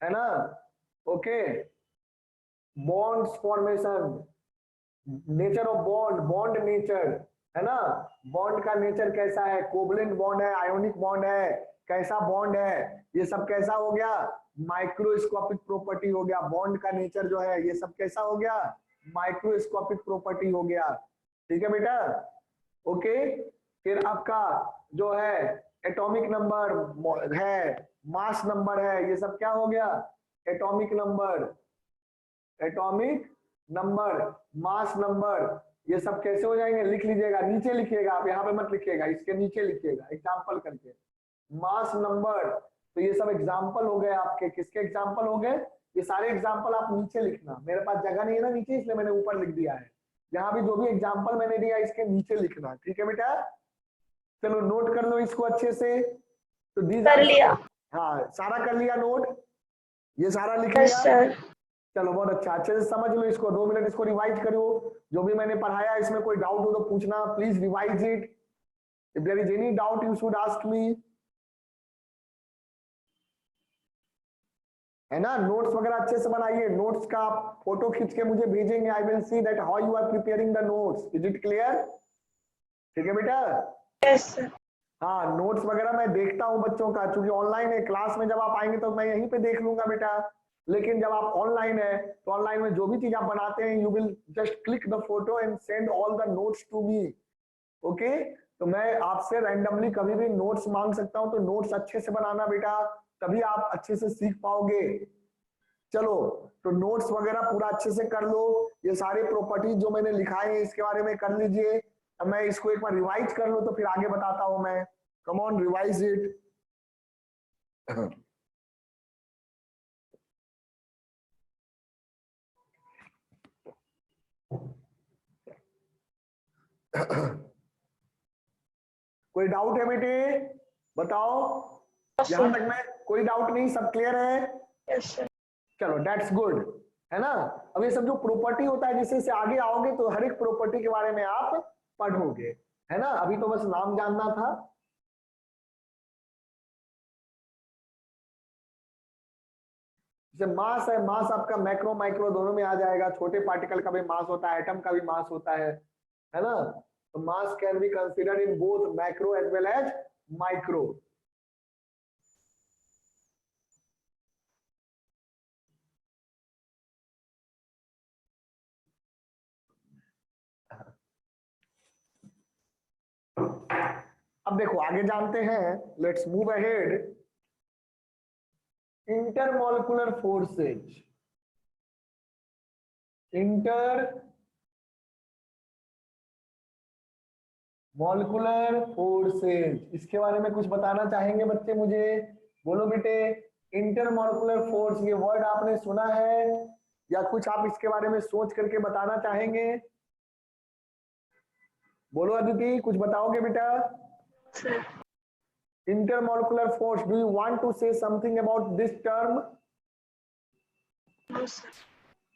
है ना। Okay, bonds formation, nature of bond, bond nature, है ना, बॉन्ड का नेचर कैसा है, कोवलेंट बॉन्ड है, आयोनिक बॉन्ड है, कैसा बॉन्ड है, ये सब कैसा हो गया, माइक्रोस्कोपिक प्रॉपर्टी हो गया। बॉन्ड का नेचर जो है ये सब कैसा हो गया, माइक्रोस्कोपिक प्रॉपर्टी हो गया। ठीक है बेटा, ओके। फिर आपका जो है एटॉमिक नंबर है, मास नंबर है, ये सब क्या हो गया, atomic number, atomic number, mass number, ये सब कैसे हो जाएंगे, लिख लीजिएगा, नीचे लिखिएगा, आप यहाँ पे मत लिखिएगा, इसके नीचे लिखिएगा एग्जाम्पल करके, मास नंबर। तो ये सब एग्जाम्पल हो गए आपके, किसके एग्जाम्पल हो गए, ये सारे एग्जाम्पल आप नीचे लिखना, मेरे पास जगह नहीं है ना नीचे, इसलिए मैंने ऊपर लिख दिया है। यहाँ भी जो भी एग्जाम्पल मैंने दिया इसके नीचे लिखना, ठीक है बेटा। चलो नोट कर लो इसको अच्छे से। तो दीज कर आर, लिया। हाँ सारा कर लिया नोट, ये सारा लिख यस लिया। सर। चलो बहुत अच्छा, अच्छे से समझ लो इसको, 2 मिनट इसको रिवाइज करो। जो भी मैंने पढ़ाया इसमें कोई डाउट हो तो पूछना, please revise it, if there is any doubt you should ask me, है ना। नोट्स वगैरह अच्छे से बनाइए, नोट्स का आप फोटो खींच के मुझे भेजेंगे, I will see that how you are preparing the notes, is it clear? ठीक है बेटा। Yes sir. हाँ नोट्स वगैरह मैं देखता हूँ बच्चों का, क्योंकि ऑनलाइन है, क्लास में जब आप आएंगे तो मैं यहीं पे देख लूंगा बेटा, लेकिन जब आप ऑनलाइन है तो ऑनलाइन में जो भी चीज आप बनाते हैं you will just click the photo and send all the notes to me, okay. तो मैं आपसे रैंडमली कभी भी नोट्स मांग सकता हूँ, तो नोट्स अच्छे से बनाना बेटा, तभी आप अच्छे से सीख पाओगे। चलो, तो नोट्स वगैरह पूरा अच्छे से कर लो, ये सारे प्रॉपर्टी जो मैंने लिखाए हैं इसके बारे में कर लीजिए। अब मैं इसको एक बार रिवाइज कर लो तो फिर आगे बताता हूं मैं, कम ऑन रिवाइज इट। कोई डाउट है बेटे, बताओ, यहां तक में कोई डाउट नहीं, सब क्लियर है? Yes sir. चलो दैट्स गुड, है ना। अब ये सब जो प्रॉपर्टी होता है जिससे से आगे आओगे तो हर एक प्रॉपर्टी के बारे में आप पढ़ोगे, है ना। अभी तो बस नाम जानना था। जैसे मास है, मास आपका मैक्रो माइक्रो दोनों में आ जाएगा, छोटे पार्टिकल का भी मास होता है, एटम का भी मास होता है ना। तो mass can be considered in both macro as well as micro. अब देखो आगे जानते हैं, let's move ahead. Intermolecular forces, inter molecular forces, इसके बारे में कुछ बताना चाहेंगे बच्चे मुझे? बोलो बेटे, इंटरमॉलिक्यूलर फोर्स, ये वर्ड आपने सुना है या कुछ आप इसके बारे में सोच करके बताना चाहेंगे? बोलो अदिति, कुछ बताओगे बेटा? Sir. Intermolecular force, do you want to say something about this term? No sir.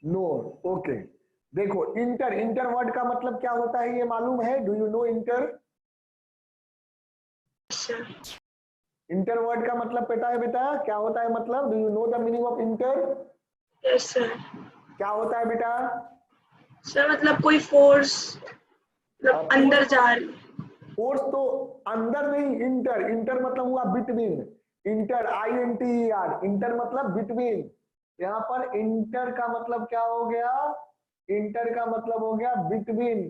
No, okay. देखो इंटर, इंटर वर्ड का मतलब क्या होता है ये मालूम है? Do you know inter? Sir. Inter word का मतलब बेटा है, बेटा क्या होता है मतलब? Do you know the meaning of inter? Yes sir. क्या होता है बेटा? सर मतलब कोई फोर्स, मतलब अंदर जा रही। फोर्स तो अंदर नहीं, इंटर, इंटर मतलब हुआ बिटवीन। इंटर, INTER, इंटर मतलब बिटवीन। यहाँ पर इंटर का मतलब क्या हो गया? इंटर का मतलब हो गया बिटवीन,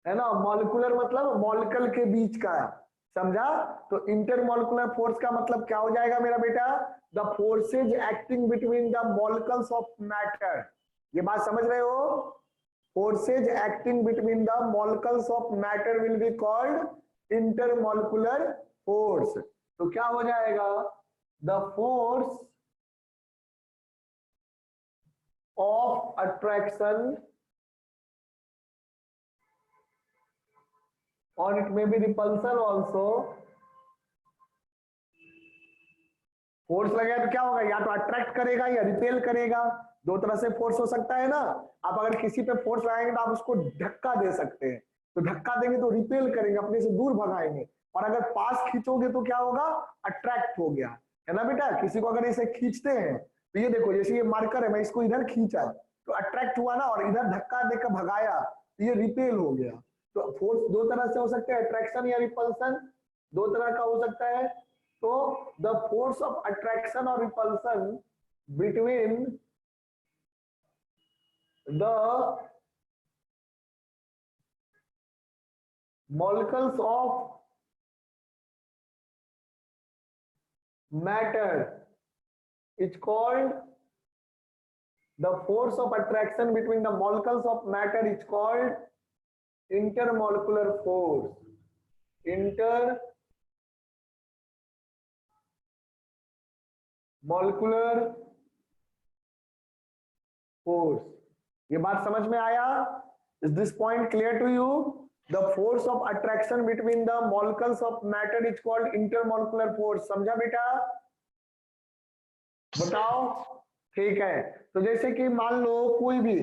है ना? मॉलिक्यूलर मतलब मॉलिक्यूल के बीच का, समझा? तो इंटरमॉलिक्यूलर फोर्स का मतलब क्या हो जाएगा मेरा बेटा? The forces acting between the molecules of matter. ये बात समझ रहे हो? Forces acting between the molecules of matter will be called intermolecular force. तो क्या हो जाएगा? द फोर्स ऑफ अट्रैक्शन, और it may be repulsion also. Force लगेगा तो क्या होगा? या तो अट्रैक्ट करेगा या रिपेल करेगा, दो तरह से फोर्स हो सकता है ना। आप अगर किसी पे फोर्स लगाएंगे तो आप उसको धक्का दे सकते हैं, तो धक्का देंगे तो रिपेल करेंगे, अपने से दूर भगाएंगे। और अगर पास खींचोगे तो क्या होगा? अट्रैक्ट हो गया, है ना बेटा? किसी को अगर इसे खींचते हैं तो ये देखो, जैसे ये मार्कर है, मैं इसको इधर खींचा तो अट्रैक्ट हुआ ना, और इधर धक्का देकर भगाया तो ये रिपेल हो गया। तो फोर्स दो तरह से हो सकता है, अट्रैक्शन या रिपल्सन, दो तरह का हो सकता है। तो the force of attraction or repulsion between the molecules of matter is called, the force of attraction between the molecules of matter is called intermolecular force, intermolecular force। ये बात समझ में आया? Is this point clear to you? The force of attraction between the molecules of matter is called intermolecular force। समझा बेटा? बताओ। ठीक है, तो जैसे कि मान लो कोई भी,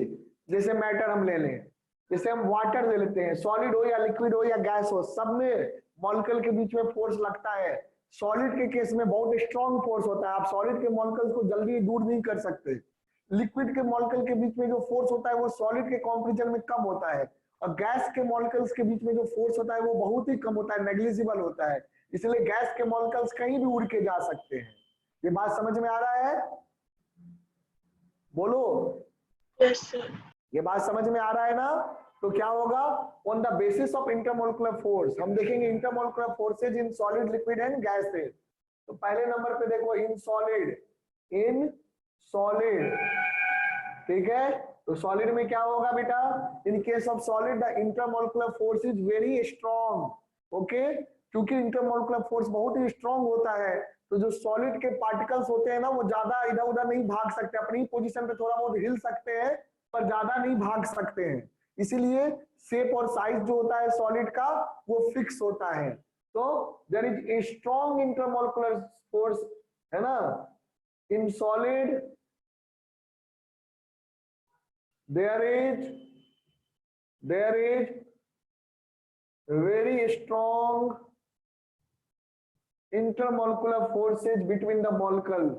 जैसे मैटर हम ले लें, जैसे हम वाटर ले लेते हैं, सॉलिड हो या लिक्विड हो या गैस हो, सब में मॉलिक्यूल के बीच में फोर्स लगता है। सॉलिड के केस में बहुत स्ट्रॉन्ग फोर्स होता है, आप सॉलिड के मॉलिक्यूल्स को जल्दी दूर नहीं कर सकते। लिक्विड के मॉलिक्यूल के बीच में जो फोर्स होता है वो सॉलिड के कंपैरिजन में कम होता है, और गैस के मॉलिक्यूल्स के बीच में जो फोर्स होता है वो बहुत ही कम होता है, नेग्लिजिबल होता है। इसलिए गैस के मॉलिक्यूल्स कहीं भी उड़ के जा सकते हैं। ये बात समझ में आ रहा है? बोलो। Yes sir. ये बात समझ में आ रहा है ना? तो क्या होगा? On the basis of intermolecular force हम देखेंगे intermolecular forces in solid, liquid and gases. तो पहले नंबर पे देखो इन सॉलिड, इन सॉलिड, ठीक है? तो सॉलिड में क्या होगा बेटा? In case of solid the intermolecular force is very strong. Okay, क्योंकि इंटरमोलिकुलर फोर्स बहुत ही स्ट्रॉन्ग होता है, तो जो सॉलिड के पार्टिकल्स होते हैं ना वो ज्यादा इधर उधर नहीं भाग सकते, अपनी पोजीशन पे थोड़ा बहुत हिल सकते हैं पर ज्यादा नहीं भाग सकते हैं। इसीलिए शेप और साइज जो होता है सॉलिड का वो फिक्स होता है। तो there is a strong intermolecular force, है ना? In solid there is very strong intermolecular forces between the molecules,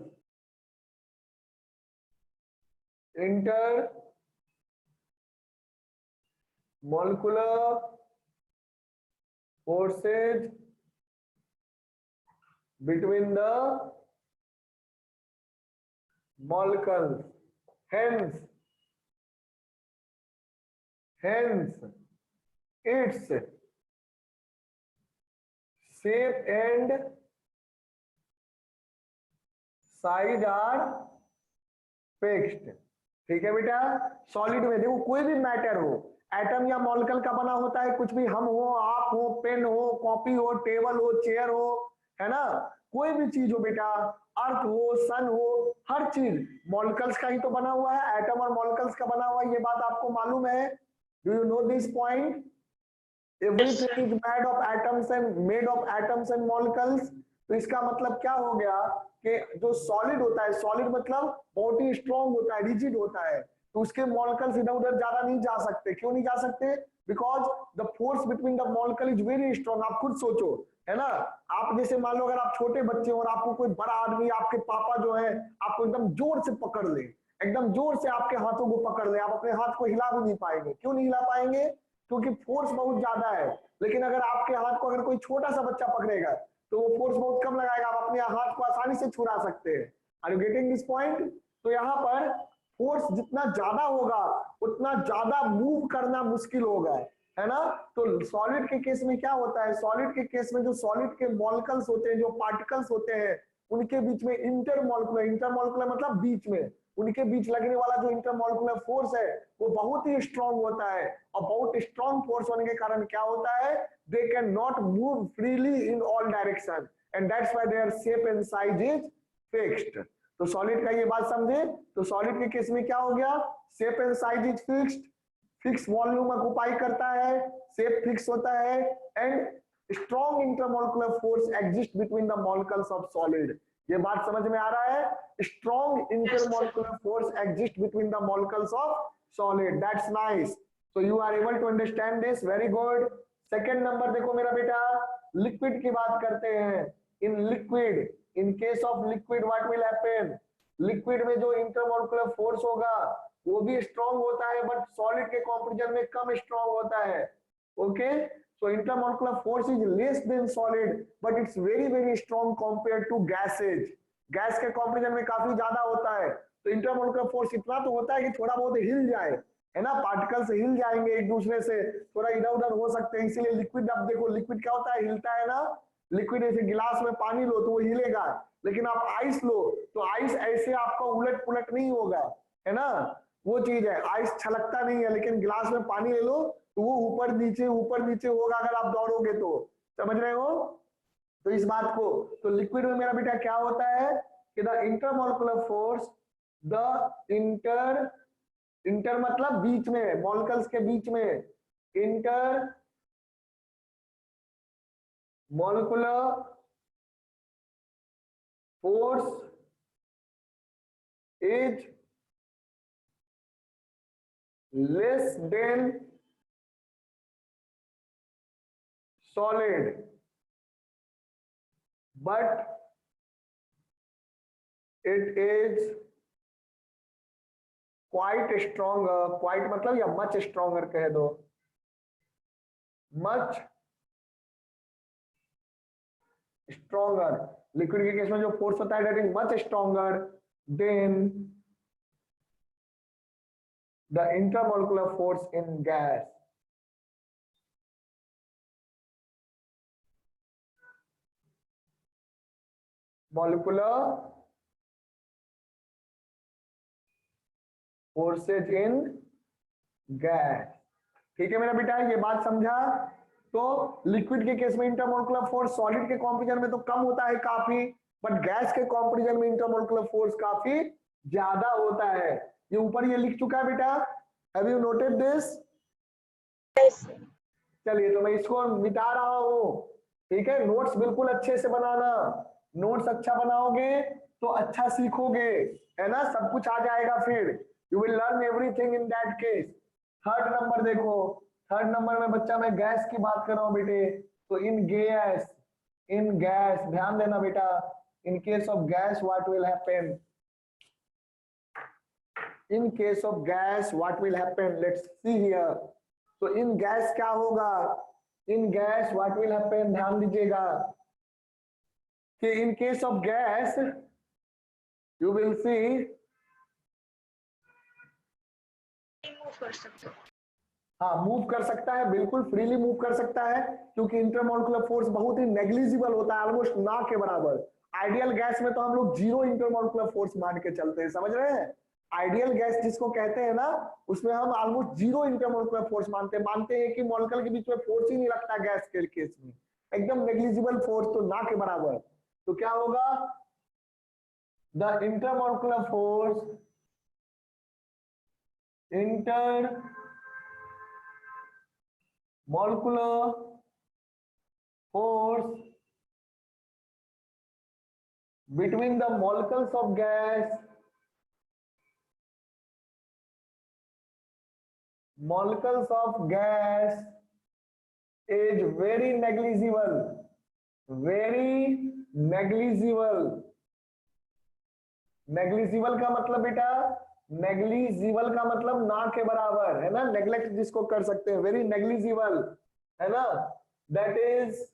intermolecular forces between the molecules, hence it's shape and size are fixed. ठीक है बेटा। सॉलिड में देखो कोई भी मैटर हो, एटम या मॉलिक्यूल का बना होता है, कुछ भी, हम हो, आप हो, पेन हो, कॉपी हो, टेबल हो, चेयर हो, है ना, कोई भी चीज हो बेटा, अर्थ हो, सन हो, हर चीज मॉलिक्यूल्स का ही तो बना हुआ है, एटम और मॉलिक्यूल्स का बना हुआ है, ये बात आपको मालूम है? Do you no this point? Everything is made of atoms and molecules. तो इसका मतलब क्या हो गया कि जो सॉलिड होता है, सॉलिड मतलब बहुत ही स्ट्रॉन्ग होता है, रिजिड होता है, तो उसके मॉलिक्यूल्स इधर उधर ज्यादा नहीं जा सकते। क्यों नहीं जा सकते? Because the force between the molecule is very strong. आप खुद सोचो, है ना, आप जैसे मान लो अगर आप छोटे बच्चे हो और आपको कोई बड़ा आदमी, आपके पापा जो है, आपको एकदम जोर से पकड़ ले, एकदम जोर से आपके हाथों को पकड़ ले, आप अपने हाथ को हिला भी नहीं पाएंगे। क्यों नहीं हिला पाएंगे? क्योंकि फोर्स बहुत ज्यादा है। लेकिन अगर आपके हाथ को अगर कोई छोटा सा बच्चा पकड़ेगा तो वो फोर्स बहुत कम लगाएगा, आप अपने हाथ को आसानी से छुड़ा सकते हैं। Are you getting this point? तो यहाँ पर फोर्स जितना ज्यादा होगा उतना ज्यादा मूव करना मुश्किल होगा, है ना। तो सॉलिड के केस में क्या होता है, सॉलिड के केस में जो सॉलिड के मॉलिक्यूल्स होते हैं, जो पार्टिकल्स होते हैं, उनके बीच में इंटरमॉलिक्यूलर मतलब बीच में, उनके बीच लगने वाला जो इंटरमॉलिक्यूलर फोर्स है वो बहुत ही स्ट्रॉन्ग होता है। और बहुत स्ट्रॉन्ग फोर्स होने के कारण क्या होता है, they can not move freely in all direction and that's why their shape and size is fixed. तो सॉलिड का ये बात समझे। तो सॉलिड के केस में क्या हो गया, shape and size is fixed, fix volume occupy करता है, शेप फिक्स होता है, and strong intermolecular force exist between the molecules of solid. ये बात समझ में आ रहा है? Strong intermolecular force exist between the molecules of solid. That's nice. So you are able to understand this, very good. Second number देखो मेरा बेटा, लिक्विड की बात करते हैं। In liquid, in case of liquid what will happen, liquid में जो इंटरमॉलिक्यूलर फोर्स होगा वो भी स्ट्रॉन्ग होता है, बट सॉलिड के कंपैरिजन में कम स्ट्रॉन्ग होता है। Okay, so intermolecular force is less than solid but it's very strong compared to gases। Gas के कंपैरिजन में काफी ज्यादा होता है। तो इंटरमोलिकुलर फोर्स इतना तो होता है कि थोड़ा बहुत हिल जाए, है ना, पार्टिकल्स हिल जाएंगे एक दूसरे से, थोड़ा इधर उधर हो सकते हैं। इसीलिए लिक्विड, अब देखो लिक्विड क्या होता है, हिलता है ना। लिक्विड ऐसे गिलास में पानी लो तो वो हिलेगा, लेकिन आप आइस लो तो आइस ऐसे आपका उलट पुलट नहीं होगा, है ना, वो चीज है। आइस छलकता नहीं है, लेकिन गिलास में पानी ले लो तो वो ऊपर नीचे होगा अगर आप दौड़ोगे तो। समझ रहे हो? तो इस बात को, तो लिक्विड में मेरा बेटा क्या होता है कि the intermolecular force, the inter मतलब बीच में, मॉलिक्यूल्स के बीच में, inter molecular force is less than solid but it is quite stronger, quite मतलब या much stronger कह दो, much stronger। लिक्विड के केस में जो फोर्स होता है that is much stronger than the intermolecular force in gas। molecular forces in gas। ठीक है मेरा बेटा, ये बात समझा। तो लिक्विड के केस में इंटरमोलिकुलर फोर्स सॉलिड के कंपैरिजन में तो कम होता है काफी, बट गैस के कंपैरिजन में इंटरमोलिकुलर फोर्स काफी ज्यादा होता है। ये ऊपर ये लिख चुका है बेटा, हैव यू नोटेड दिस? चलिए तो मैं इसको मिटा रहा हूं, ठीक है। नोट्स बिल्कुल अच्छे से बनाना, नोट्स अच्छा बनाओगे तो अच्छा सीखोगे, है ना, सब कुछ आ जाएगा फिर। You will learn everything in that case. Third number देखो, थर्ड नंबर में बच्चा मैं गैस की बात कर रहा हूं बेटे। तो इन गैस ध्यान देना बेटा, in case of gas what will happen, in case of gas what will happen, let's see here. तो इन गैस क्या होगा, इन गैस व्हाट विल हैपन, ध्यान दीजिएगा कि इन case of gas you will C, remove कर सकते हो। हाँ मूव कर सकता है, बिल्कुल फ्रीली मूव कर सकता है, क्योंकि इंटरमोलिकुलर फोर्स बहुत ही नेग्लिजिबल होता है, ऑलमोस्ट ना के बराबर। आइडियल गैस में तो हम लोग जीरो इंटरमोलिकुलर फोर्स मान के चलते हैं, समझ रहे हैं? आइडियल गैस जिसको कहते हैं ना, उसमें हम ऑलमोस्ट जीरो इंटरमोलिकुलर फोर्स मानते हैं कि मॉलिक्यूल के बीच में फोर्स ही नहीं लगता गैस के केस में, एकदम नेग्लिजिबल फोर्स, तो ना के बराबर। तो क्या होगा, the intermolecular force, inter molecular force between the molecules of gas, is very negligible, very negligible। Negligible का मतलब बेटा, नेग्लिजिबल का मतलब ना के बराबर है ना, नेग्लेक्ट जिसको कर सकते हैं, वेरी नेग्लिजिबल है ना, that is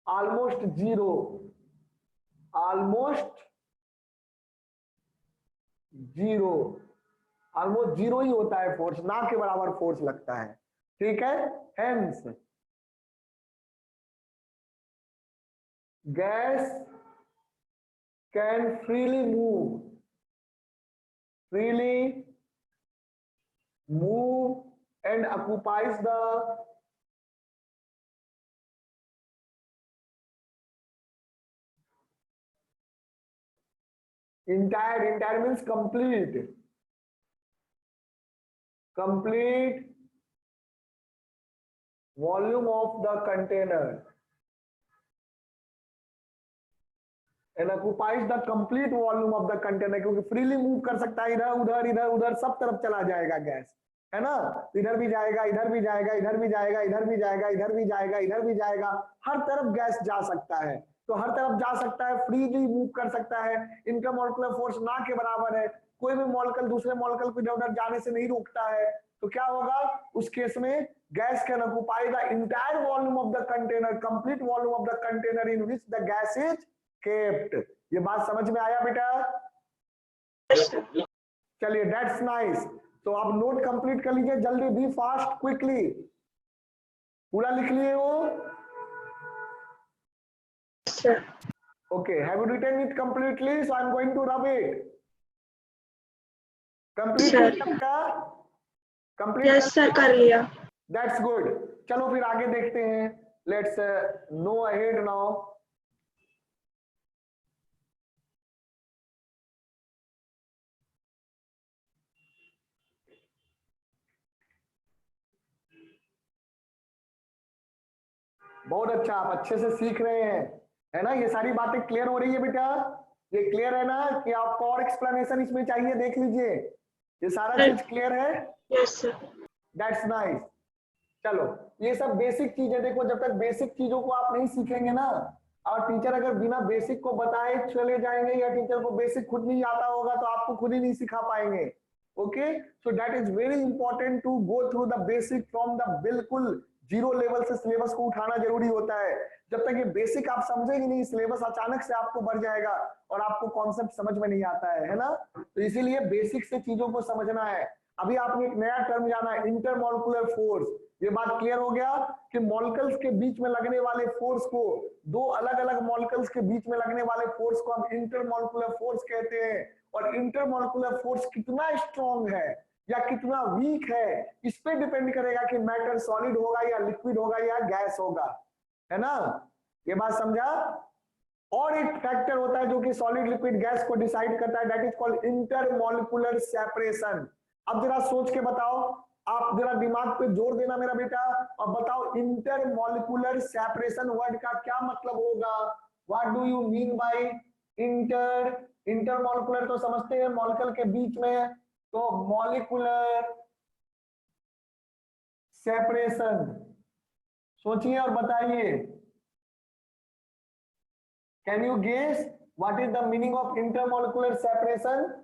almost zero, almost zero, almost zero ही होता है फोर्स, ना के बराबर फोर्स लगता है, ठीक है। Hence gas can freely move and occupies the entire means complete volume of the container and occupies the complete volume of the container, क्योंकि फ्रीली मूव कर सकता है, इधर उधर इधर उधर सब तरफ चला जाएगा गैस, है ना, इधर भी जाएगा, इधर भी जाएगा, इधर भी जाएगा, इधर भी जाएगा, इधर भी जाएगा, इधर भी जाएगा, हर तरफ गैस जा सकता है, तो हर तरफ जा सकता है, फ्रीली मूव कर सकता है, इंटरमोलिकुलर फोर्स ना के बराबर है, कोई भी मॉलिक्यूल दूसरे मॉलिक्यूल को इधर उधर जाने से नहीं रोकता है, तो क्या होगा उस केस में, gas can occupy the entire volume of the container, complete volume of the container in which the gas is kept. ये बात समझ में आया बेटा? चलिए दैट्स नाइस। तो आप नोट कंप्लीट कर लीजिए जल्दी, बी फास्ट क्विकली, पूरा लिख लिए हो? Okay, have you written it completely? So I'm going to rub it. Complete कर लिया बेटा? Complete यस सर कर लिया। That's good. चलो फिर आगे देखते हैं। Let's know ahead now. बहुत अच्छा, आप अच्छे से सीख रहे हैं, है ना, ये सारी बातें क्लियर हो रही है बेटा? ये क्लियर है ना कि आपको और एक्सप्लेनेशन इसमें चाहिए? देख लीजिए, ये सारा चीज क्लियर है? Yes sir. That's nice. चलो ये सब बेसिक चीजें, देखो जब तक बेसिक चीजों को आप नहीं सीखेंगे ना, और टीचर अगर बिना बेसिक को बताए चले जाएंगे, या टीचर को बेसिक खुद नहीं आता होगा, तो आपको खुद ही नहीं सिखा पाएंगे। Okay, so that is very important to go through the basic from the बिल्कुल जीरो लेवल से सिलेबस को उठाना जरूरी होता है। जब तक ये बेसिक आप समझेंगे नहीं, सिलेबस अचानक से आपको बढ़ जाएगा और आपको कॉन्सेप्ट समझ में नहीं आता है ना, तो इसीलिए बेसिक से चीजों को समझना है। अभी आपने एक नया टर्म जाना है, इंटरमोलिकुलर फोर्स। ये बात क्लियर हो गया कि मॉलिक्यूल्स के बीच में लगने वाले फोर्स को, दो अलग अलग मॉलिक्यूल्स के बीच में लगने वाले फोर्स को हम इंटरमोलिकुलर फोर्स कहते हैं। और इंटरमोलिकुलर फोर्स कितना स्ट्रॉन्ग है या कितना वीक है, इस पे डिपेंड करेगा कि मैटर सॉलिड होगा या लिक्विड होगा या गैस होगा, है ना, ये बात समझा? और एक फैक्टर होता है जो कि सॉलिड लिक्विड गैस को डिसाइड करता है, that is called intermolecular separation. अब जरा सोच के बताओ, आप जरा दिमाग पे जोर देना मेरा बेटा, और बताओ इंटरमोलिकुलर सेपरेशन वर्ड का क्या मतलब होगा? What do you mean bye intermolecular तो समझते हैं मॉलिक्यूल के बीच में, तो मॉलिक्यूलर सेपरेशन, सोचिए और बताइए, can you guess what is the meaning of intermolecular separation?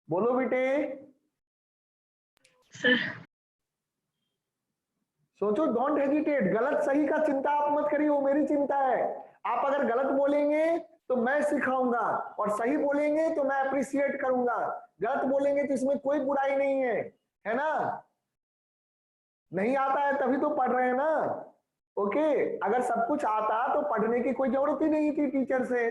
बोलो बेटे, सर सोचो, डोंट हेजिटेट, गलत सही का चिंता आप मत करिए, वो मेरी चिंता है। आप अगर गलत बोलेंगे तो मैं सिखाऊंगा, और सही बोलेंगे तो मैं अप्रिशिएट करूंगा, गलत बोलेंगे तो इसमें कोई बुराई नहीं है ना। नहीं आता है तभी तो पढ़ रहे हैं ना। ओके, अगर सब कुछ आता तो पढ़ने की कोई जरूरत ही नहीं थी टीचर से,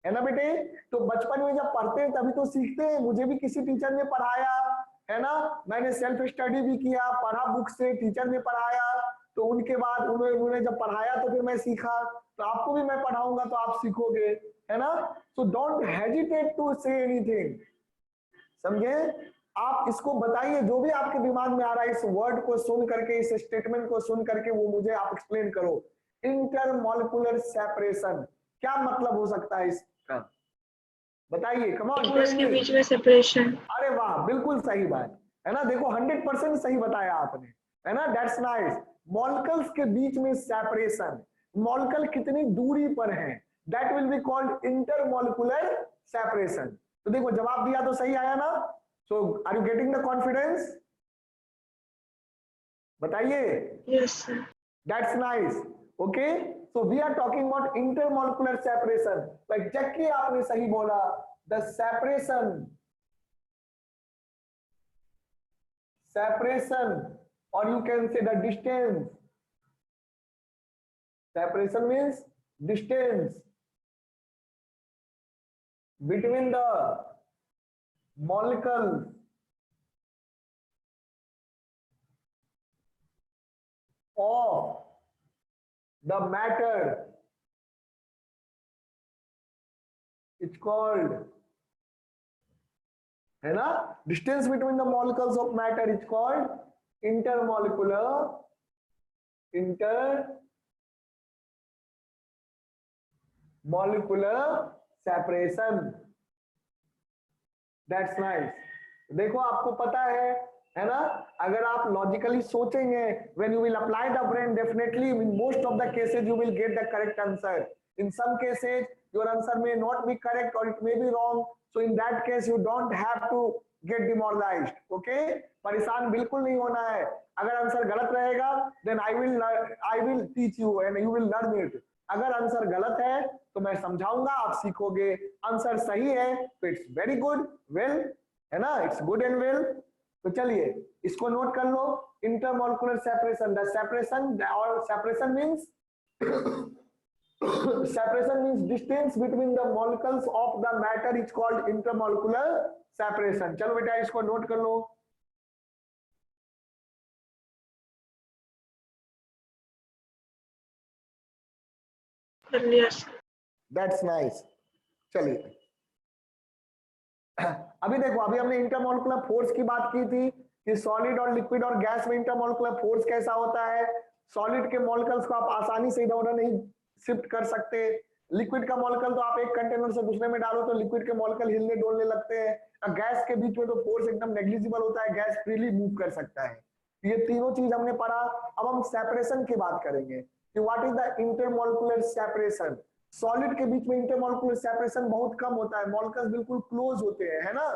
है ना बेटे। तो बचपन में जब पढ़ते हैं तभी तो सीखते हैं। मुझे भी किसी टीचर ने पढ़ाया, है ना, मैंने सेल्फ स्टडी भी किया, पढ़ा बुक से, टीचर ने पढ़ाया, तो उनके बाद उन्होंने जब पढ़ाया तो फिर मैं सीखा। तो आपको भी मैं पढ़ाऊंगा तो आप सीखोगे, है ना। So don't hesitate to say anything, समझे। आप इसको बताइए, जो भी आपके दिमाग में आ रहा है, इस वर्ड को सुन करके, इस स्टेटमेंट को सुन करके वो मुझे आप एक्सप्लेन करो। इंटरमॉलिक्यूलर सेपरेशन, क्या मतलब हो सकता है इसका, बताइए, कम ऑन टेल उसके मी। बीच में सेपरेशन। अरे वाह, बिल्कुल सही बात है ना, देखो 100% सही बताया आपने, है ना, दैट्स नाइस। मॉलिक्यूल्स के बीच में सेपरेशन, मॉलिक्यूल कितनी दूरी पर है, that will be called intermolecular separation. तो देखो जवाब दिया तो सही आया ना। So are you getting the confidence, बताइए। Yes sir. That's nice. Okay, so we are talking about intermolecular separation. तो एग्जैक्टली आपने सही बोला, the separation, or you can say the distance. Separation means distance between the molecules of the matter. It's called, है ना, distance between the molecules of matter is called intermolecular separation. That's nice. देखो आपको पता है ना, अगर आप लॉजिकली सोचेंगे, when you will apply the brain, definitely in most of the cases you will get the correct answer. In some cases your answer may not be correct or it may be wrong, so in that case you don't have to get demoralized. Okay, परेशान बिल्कुल नहीं होना है। अगर आंसर गलत रहेगा then I will teach you and you will learn it. अगर आंसर गलत है तो मैं समझाऊंगा, आप सीखोगे। आंसर सही है तो इट्स वेरी गुड, वेल, है ना, इट्स गुड एंड वेल। तो चलिए इसको नोट कर लो, इंटरमॉलिक्यूलर सेपरेशन। द सेपरेशन, और separation means separation means distance between the molecules of the matter is called intermolecular separation. चलो बेटा इसको नोट कर लो। कर लिया सर। That's nice. चलिए अभी देखो, अभी हमने इंटरमॉलिक्यूलर फोर्स की बात की थी कि सॉलिड और लिक्विड और गैस में इंटरमॉलिक्यूलर फोर्स कैसा होता है। सॉलिड के मॉलिक्यूल्स को आप आसानी से इधर उधर नहीं शिफ्ट कर सकते। लिक्विड का मॉलिक्यूल तो आप एक कंटेनर से दूसरे में डालो तो लिक्विड के मॉलिक्यूल हिलने डोलने लगते हैं। गैस के बीच में तो फोर्स एकदम नेग्लिजिबल होता है, गैस फ्रीली मूव कर सकता है। ये तीनों चीज हमने पढ़ा। अब हम सेपरेशन की बात करेंगे कि what is the intermolecular separation. Solid के बीच में इंटरमॉलिक्यूलर सेपरेशन बहुत कम होता है, मॉलिक्यूल्स बिल्कुल क्लोज होते हैं, है ना।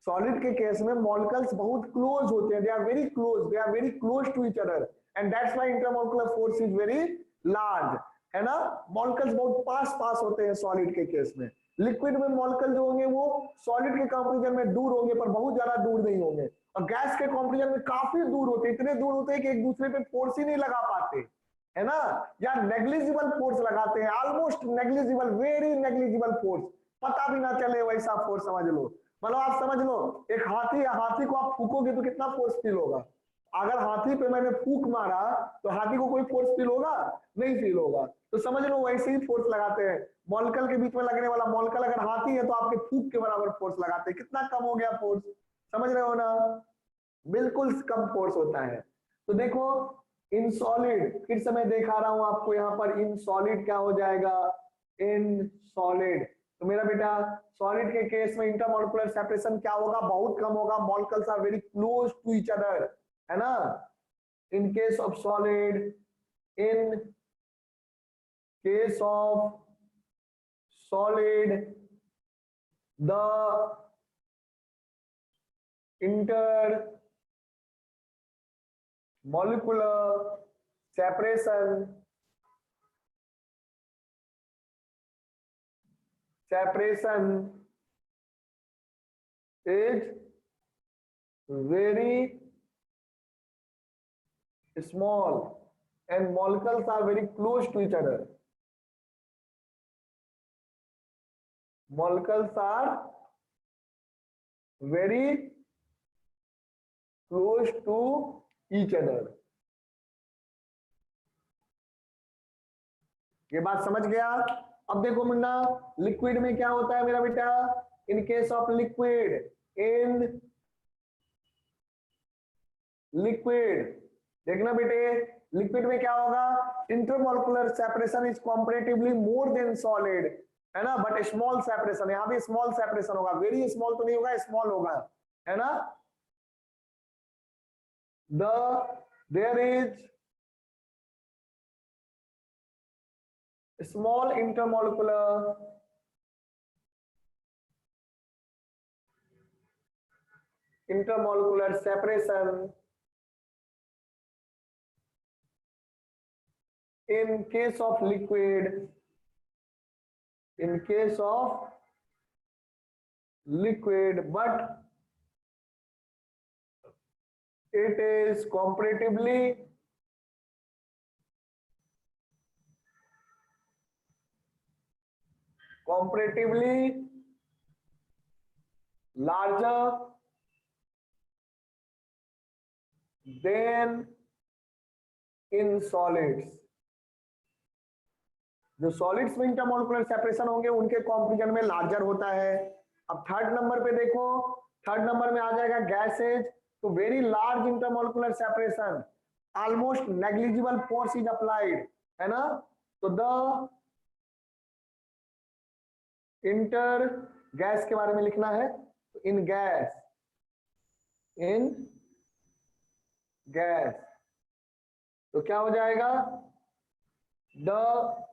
सॉलिड के केस में मॉलिक्यूल्स बहुत क्लोज होते हैं, they are very close, they are very close to each other, and that's why intermolecular force is very large, है ना। मॉलिक्यूल्स बहुत पास पास होते हैं सॉलिड के केस में। लिक्विड में मॉलिक्यूल जो होंगे वो सॉलिड के कंपैरिजन में दूर होंगे पर बहुत ज्यादा दूर नहीं होंगे, और गैस के कंपैरिजन में काफी दूर होते हैं, इतने दूर होते हैं कि एक दूसरे पे फोर्स ही नहीं लगा पाते, है ना, या नेग्लिजिबल फोर्स लगाते हैं, almost negligible, very negligible force, पता भी ना चले वैसा फोर्स समझ लो। मतलब आप समझ लो एक हाथी, हाथी को आप फूकोगे तो कितना फोर्स फील होगा। अगर हाथी पे मैंने फूक मारा तो हाथी को कोई फोर्स फील होगा, नहीं फील होगा। तो समझ लो वैसे ही फोर्स लगाते हैं। मॉलिक्यूल के बीच में लगने वाला मॉलिक्यूल अगर हाथी है तो आपके फूक के बराबर फोर्स लगाते हैं, कितना कम हो गया फोर्स, समझ रहे हो ना, बिल्कुल कम फोर्स होता है। तो देखो इन सॉलिड, फिर से मैं दिखा रहा हूं आपको यहाँ पर, इन सॉलिड क्या हो जाएगा, इन सॉलिड। तो मेरा बेटा सॉलिड के केस में इंटरमॉलिक्यूलर सेपरेशन क्या होगा, बहुत कम होगा, molecules are very close to each other, है ना। In case of solid, in case of solid, the intermolecular separation separation is very small and molecules are very close to each other. Molecules are very close to each other. ये बात समझ गया? अब देखो मुन्ना, लिक्विड में क्या होता है मेरा बेटा? In case of liquid, in liquid देखना बेटे, लिक्विड में क्या होगा? Intermolecular separation is comparatively more than solid, है ना, बट स्मॉल सेपरेशन, यहां भी स्मॉल सेपरेशन होगा, वेरी स्मॉल तो नहीं होगा, स्मॉल होगा, है ना. There is small intermolecular separation in case of liquid, but it is comparatively larger than in solids. जो सॉलिड्स में इंटरमोलिकुलर सेपरेशन होंगे उनके कंपैरिजन में लार्जर होता है. अब थर्ड नंबर पे देखो, थर्ड नंबर में आ जाएगा गैसेज, तो very large intermolecular separation, almost negligible force is applied, है ना. तो द इंटर गैस के बारे में लिखना है, तो इन गैस तो क्या हो जाएगा? The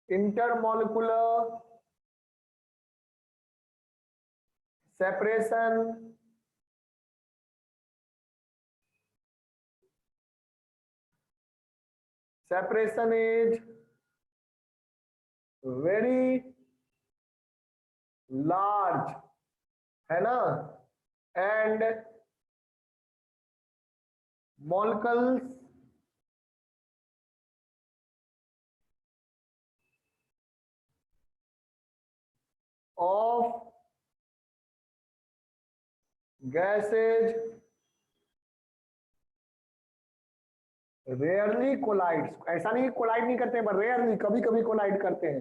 intermolecular separation is very large, है ना, and molecules of gases rarely collides. ऐसा नहीं कोलाइड नहीं करते, पर रेयरली कभी कभी कोलाइड करते हैं.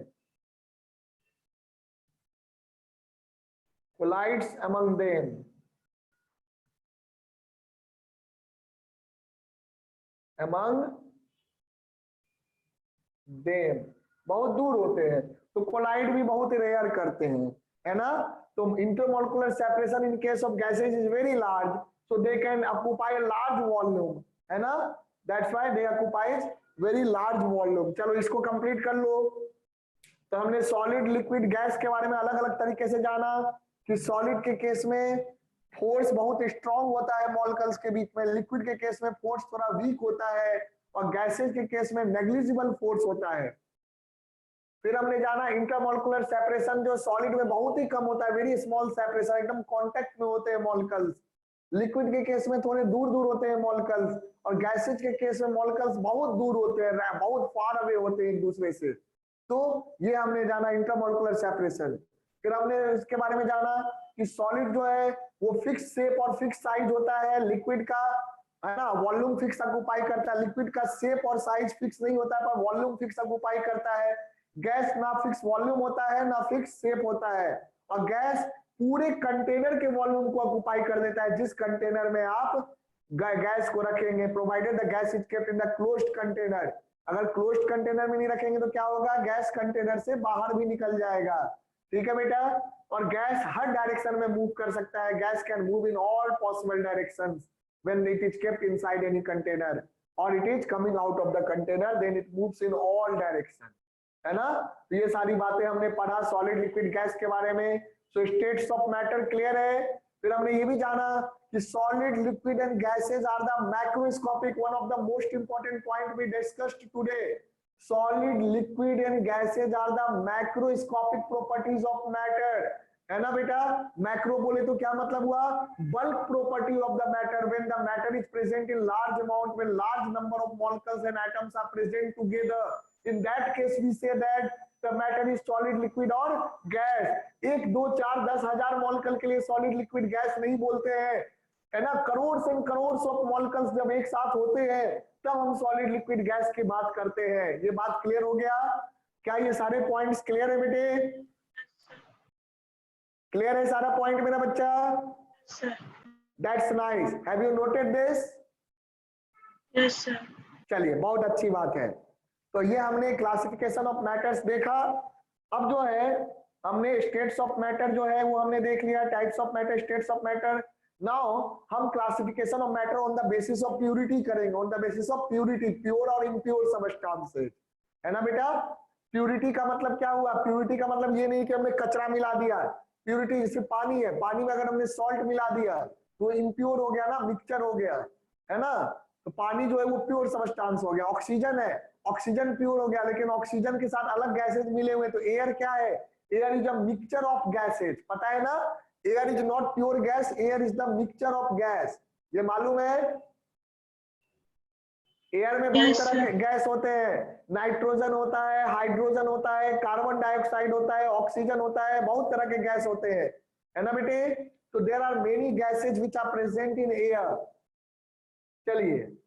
collides among them, बहुत दूर होते हैं, तो कोलाइड भी बहुत रेयर करते हैं, है ना. तो intermolecular separation in case of gases is very large, so they can occupy a large volume, है ना. That's why they occupies very large volume. चलो इसको कंप्लीट कर लो. तो हमने सॉलिड, लिक्विड, गैस के बारे में अलग अलग तरीके से जाना कि सॉलिड के केस में फोर्स बहुत स्ट्रांग होता है मॉलिक्यूल्स के बीच में, लिक्विड के केस में फोर्स थोड़ा वीक होता है, और गैसेज के केस में नेग्लिजिबल फोर्स होता है. फिर हमने जाना इंटरमोलिकुलर सेपरेशन, जो सॉलिड में बहुत ही कम होता है, वेरी स्मॉल सेपरेशन, एकदम कांटेक्ट में होते हैं मॉलिक्यूल्स. लिक्विड के केस में थोड़े दूर दूर होते हैं मॉलिक्यूल्स, और गैसेज के केस में मॉलिक्यूल्स बहुत दूर होते हैं, बहुत फार अवे होते हैं एक दूसरे से. तो ये हमने जाना इंटरमोलिकुलर सेपरेशन. फिर हमने इसके बारे में जाना कि सॉलिड जो है वो फिक्स शेप और फिक्स साइज होता है, लिक्विड का, है ना, वॉल्यूम फिक्स ऑक्यूपाई करता है. लिक्विड का शेप और साइज फिक्स नहीं होता है, पर वॉल्यूम फिक्स ऑक्यूपाई करता है. गैस ना फिक्स वॉल्यूम होता है ना फिक्स शेप होता है, और गैस पूरे कंटेनर के वॉल्यूम को ऑक्यूपाई कर देता है जिस कंटेनर में आप गैस को रखेंगे, provided the gas is kept in the closed container. अगर क्लोज्ड कंटेनर में नहीं रखेंगे तो क्या होगा? गैस कंटेनर से बाहर भी निकल जाएगा. ठीक है बेटा. और गैस हर डायरेक्शन में मूव कर सकता है. Gas can move in all possible directions when it is kept inside any container, और it is coming out of the container, then it moves in all direction, है ना. तो ये सारी बातें हमने पढ़ा सॉलिड, लिक्विड, गैस के बारे में. So states of matter clear है. फिर हमने ये भी जाना कि solid, liquid and gases are the macroscopic, one of the most important point we discussed today. Solid, liquid and gases are the macroscopic properties of matter, है ना बेटा। मैक्रो बोले तो क्या मतलब हुआ, bulk property of the matter, when the matter is present in large amount, when large number of molecules and atoms are present together, in that case we say that the matter is solid, liquid और गैस। 1 2 4 10 हजार मॉलिक्यूल के लिए सॉलिड, लिक्विड, गैस नहीं बोलते हैं, है ना। Crore and crore of molecules जब एक साथ होते हैं तब हम सॉलिड, लिक्विड, गैस की बात करते हैं। ये बात क्लियर हो गया? क्या ये सारे पॉइंट्स क्लियर है बेटे? क्लियर है सारा पॉइंट मेरा बच्चा? That's nice. Have you noted this? Yes sir. चलिए, बहुत अच्छी बात है। तो ये हमने क्लासिफिकेशन ऑफ मैटर्स देखा। अब जो है हमने स्टेट्स ऑफ मैटर जो है वो हमने देख लिया, types of matter, states of matter. Now हम classification of matter on the basis of purity करेंगे, on the basis of purity, pure और इम्प्योर सबस्टेंसेस, है ना बेटा। प्यूरिटी का मतलब क्या हुआ? प्यूरिटी का मतलब ये नहीं कि हमने कचरा मिला दिया। प्यूरिटी जैसे पानी है, पानी में अगर हमने सॉल्ट मिला दिया तो इम्प्योर हो गया ना, मिक्सचर हो गया, है ना। तो पानी जो है वो प्योर सबस्टेंस हो गया। ऑक्सीजन है, ऑक्सीजन प्योर हो गया, लेकिन ऑक्सीजन के साथ अलग गैसेज मिले हुए। तो एयर क्या है? Air is a mixture of gases, पता है ना। Air is not pure gas, air is the mixture of gas, ये मालूम है। एयर में बहुत तरह के गैस होते हैं, नाइट्रोजन होता है, हाइड्रोजन होता है, कार्बन डाइऑक्साइड होता है, ऑक्सीजन होता है, बहुत तरह के गैस होते हैं, है ना बेटे। तो there are many gases which are present in air. चलिए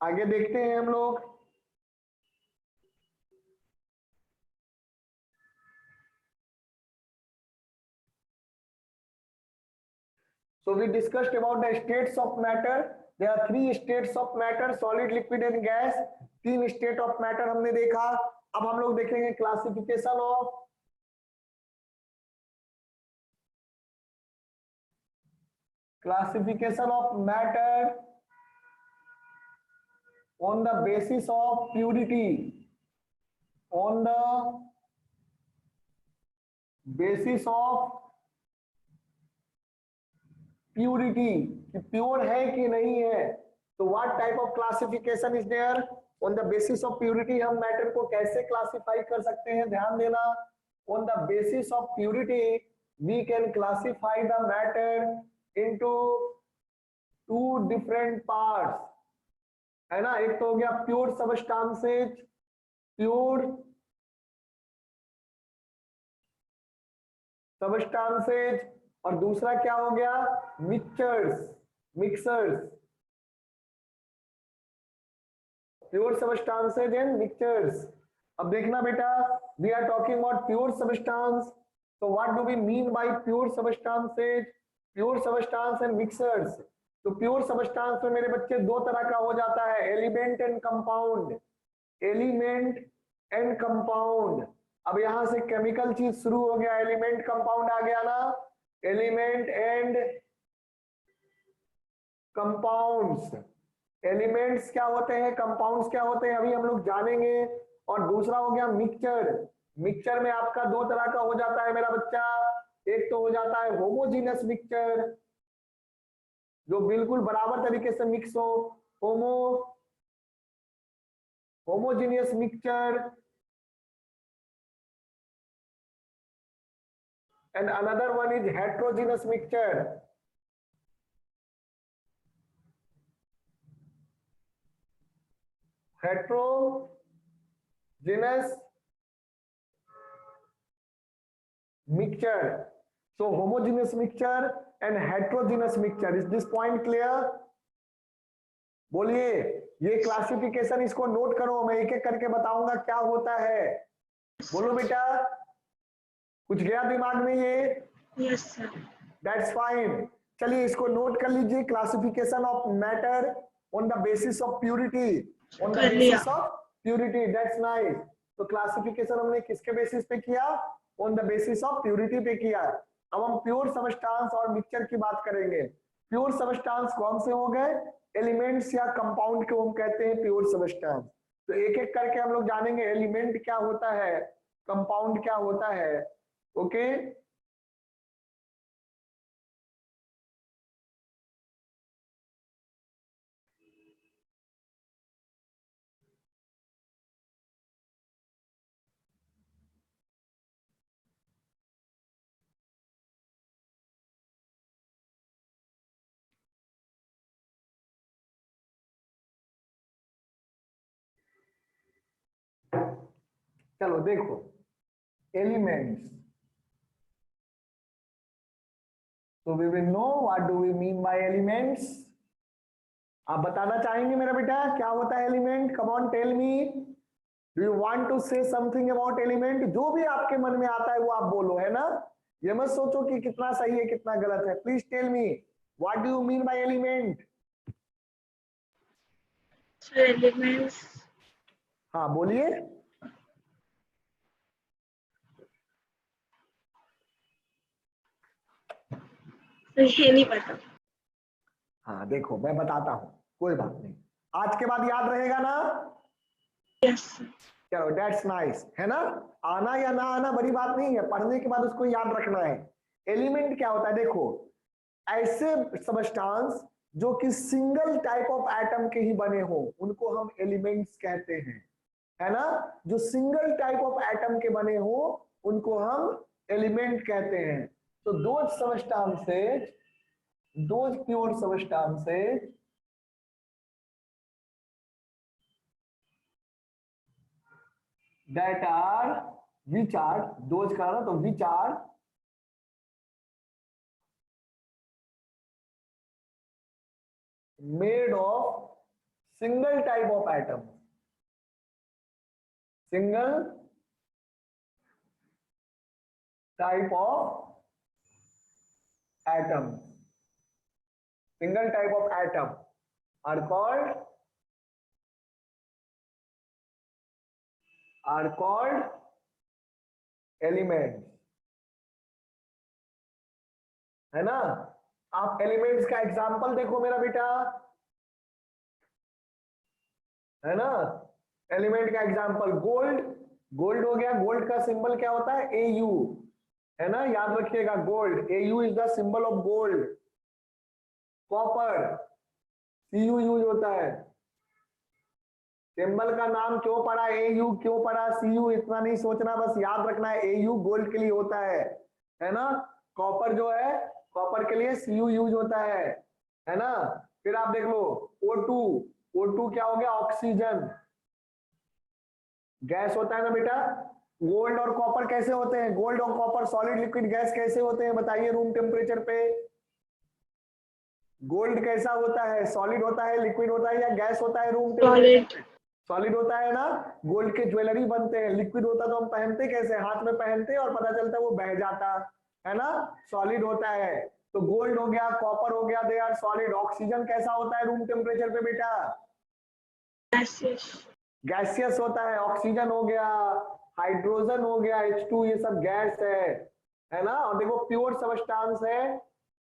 आगे देखते हैं हम लोग। So we discussed about the states of matter. There are 3 states of matter, solid, liquid and gas. 3 state of matter हमने देखा। अब हम लोग देखेंगे classification of matter on the basis of purity, on the basis of purity, कि प्योर है कि नहीं है। तो what type of classification is there? On the basis of purity हम मैटर को कैसे क्लासिफाई कर सकते हैं, ध्यान देना। On the basis of purity we can classify the matter into 2 different parts, है ना। एक तो हो गया प्योर सबस्टेंसेज, प्योर सबस्टेंसेज, और दूसरा क्या हो गया? Mixtures, mixers, pure substances and mixtures. अब देखना बेटा, we are talking about pure substance, तो what do we mean by pure substances, pure substance and mixers. तो प्योर सबस्टेंस में मेरे बच्चे 2 तरह का हो जाता है, element and compound, element and compound. अब यहां से केमिकल चीज शुरू हो गया, एलिमेंट कंपाउंड आ गया ना, एलिमेंट एंड कंपाउंड्स। एलिमेंट्स क्या होते हैं, कंपाउंड्स क्या होते हैं, अभी हम लोग जानेंगे। और दूसरा हो गया मिक्सचर। मिक्सचर में आपका 2 तरह का हो जाता है मेरा बच्चा। एक तो हो जाता है होमोजीनस मिक्सचर, जो बिल्कुल बराबर तरीके से मिक्स हो, homogeneous mixture. and another one is heterogeneous mixture. Heterogeneous mixture. So homogeneous mixture and heterogeneous mixture. Is this point clear? बोलिए, ये क्लासिफिकेशन इसको नोट करो, मैं एक एक करके बताऊंगा क्या होता है। बोलो बेटा, कुछ गया दिमाग में ये? Yes sir. That's fine. चलिए इसको नोट कर लीजिए, classification of matter on the basis of purity, on the basis of purity, that's nice. तो क्लासिफिकेशन हमने किसके बेसिस पे किया? On the basis of purity पे किया। अब हम प्योर सबस्टेंस और मिक्सचर की बात करेंगे। प्योर सबस्टेंस कौन से हो गए? एलिमेंट्स या कंपाउंड को हम कहते हैं प्योर सबस्टेंस। तो एक एक करके हम लोग जानेंगे, एलिमेंट क्या होता है, कंपाउंड क्या होता है। ओके चलो देखो, एलिमेंट्स, तो we will know what do we mean by elements. आप बताना चाहेंगे मेरा बेटा क्या होता है element? Come on tell me, do you want to say something about element? जो भी आपके मन में आता है वो आप बोलो, है ना? ये मत सोचो कि कितना सही है कितना गलत है। Please tell me what do you mean by element. So elements, हाँ बोलिए। ये नहीं पता। हाँ देखो मैं बताता हूं, कोई बात नहीं, आज के बाद याद रहेगा ना? यस। चलो दैट्स नाइस, है ना? आना या ना आना बड़ी बात नहीं है, पढ़ने के बाद उसको याद रखना है। एलिमेंट क्या होता है? देखो, ऐसे सबस्टांस जो कि सिंगल टाइप ऑफ एटम के ही बने हो उनको हम एलिमेंट्स कहते हैं, है ना? जो सिंगल टाइप ऑफ एटम के बने हो उनको हम एलिमेंट कहते हैं। तो those pure substances that are which are, those का ना तो which are made of single type of atom, single type of atom, single type of atom are called elements, है ना? आप एलिमेंट्स का एग्जांपल देखो मेरा बेटा, है ना? एलिमेंट का एग्जांपल गोल्ड, गोल्ड हो गया, गोल्ड का सिंबल क्या होता है? AU, है ना? याद रखिएगा, gold, AU is the symbol of gold. Copper, CU use होता है। सिंबल का नाम क्यों पड़ा AU, क्यों पड़ा CU, इतना नहीं सोचना, बस याद रखना है AU गोल्ड के लिए होता है ना? कॉपर जो है, कॉपर के लिए CU यूज होता है ना? फिर आप देख लो O2, O2 क्या हो गया? ऑक्सीजन, गैस होता है ना बेटा? गोल्ड और कॉपर कैसे होते हैं? गोल्ड और कॉपर सॉलिड लिक्विड गैस कैसे होते हैं बताइए रूम टेम्परेचर पे? गोल्ड कैसा होता है? सॉलिड होता है, लिक्विड होता है या गैस होता है रूम टेम्परेचर पे? सॉलिड होता है ना? गोल्ड के ज्वेलरी बनते हैं, लिक्विड होता तो हम पहनते कैसे? हाथ में पहनते और पता चलता वो बह जाता, है ना? सॉलिड होता है। तो गोल्ड हो गया, कॉपर हो गया, दे आर सॉलिड। ऑक्सीजन कैसा होता है रूम टेम्परेचर पे बेटा? गैसियस होता है। ऑक्सीजन हो गया, हाइड्रोजन हो गया, H2, ये सब गैस है ना? और देखो प्योर सबस्टांस है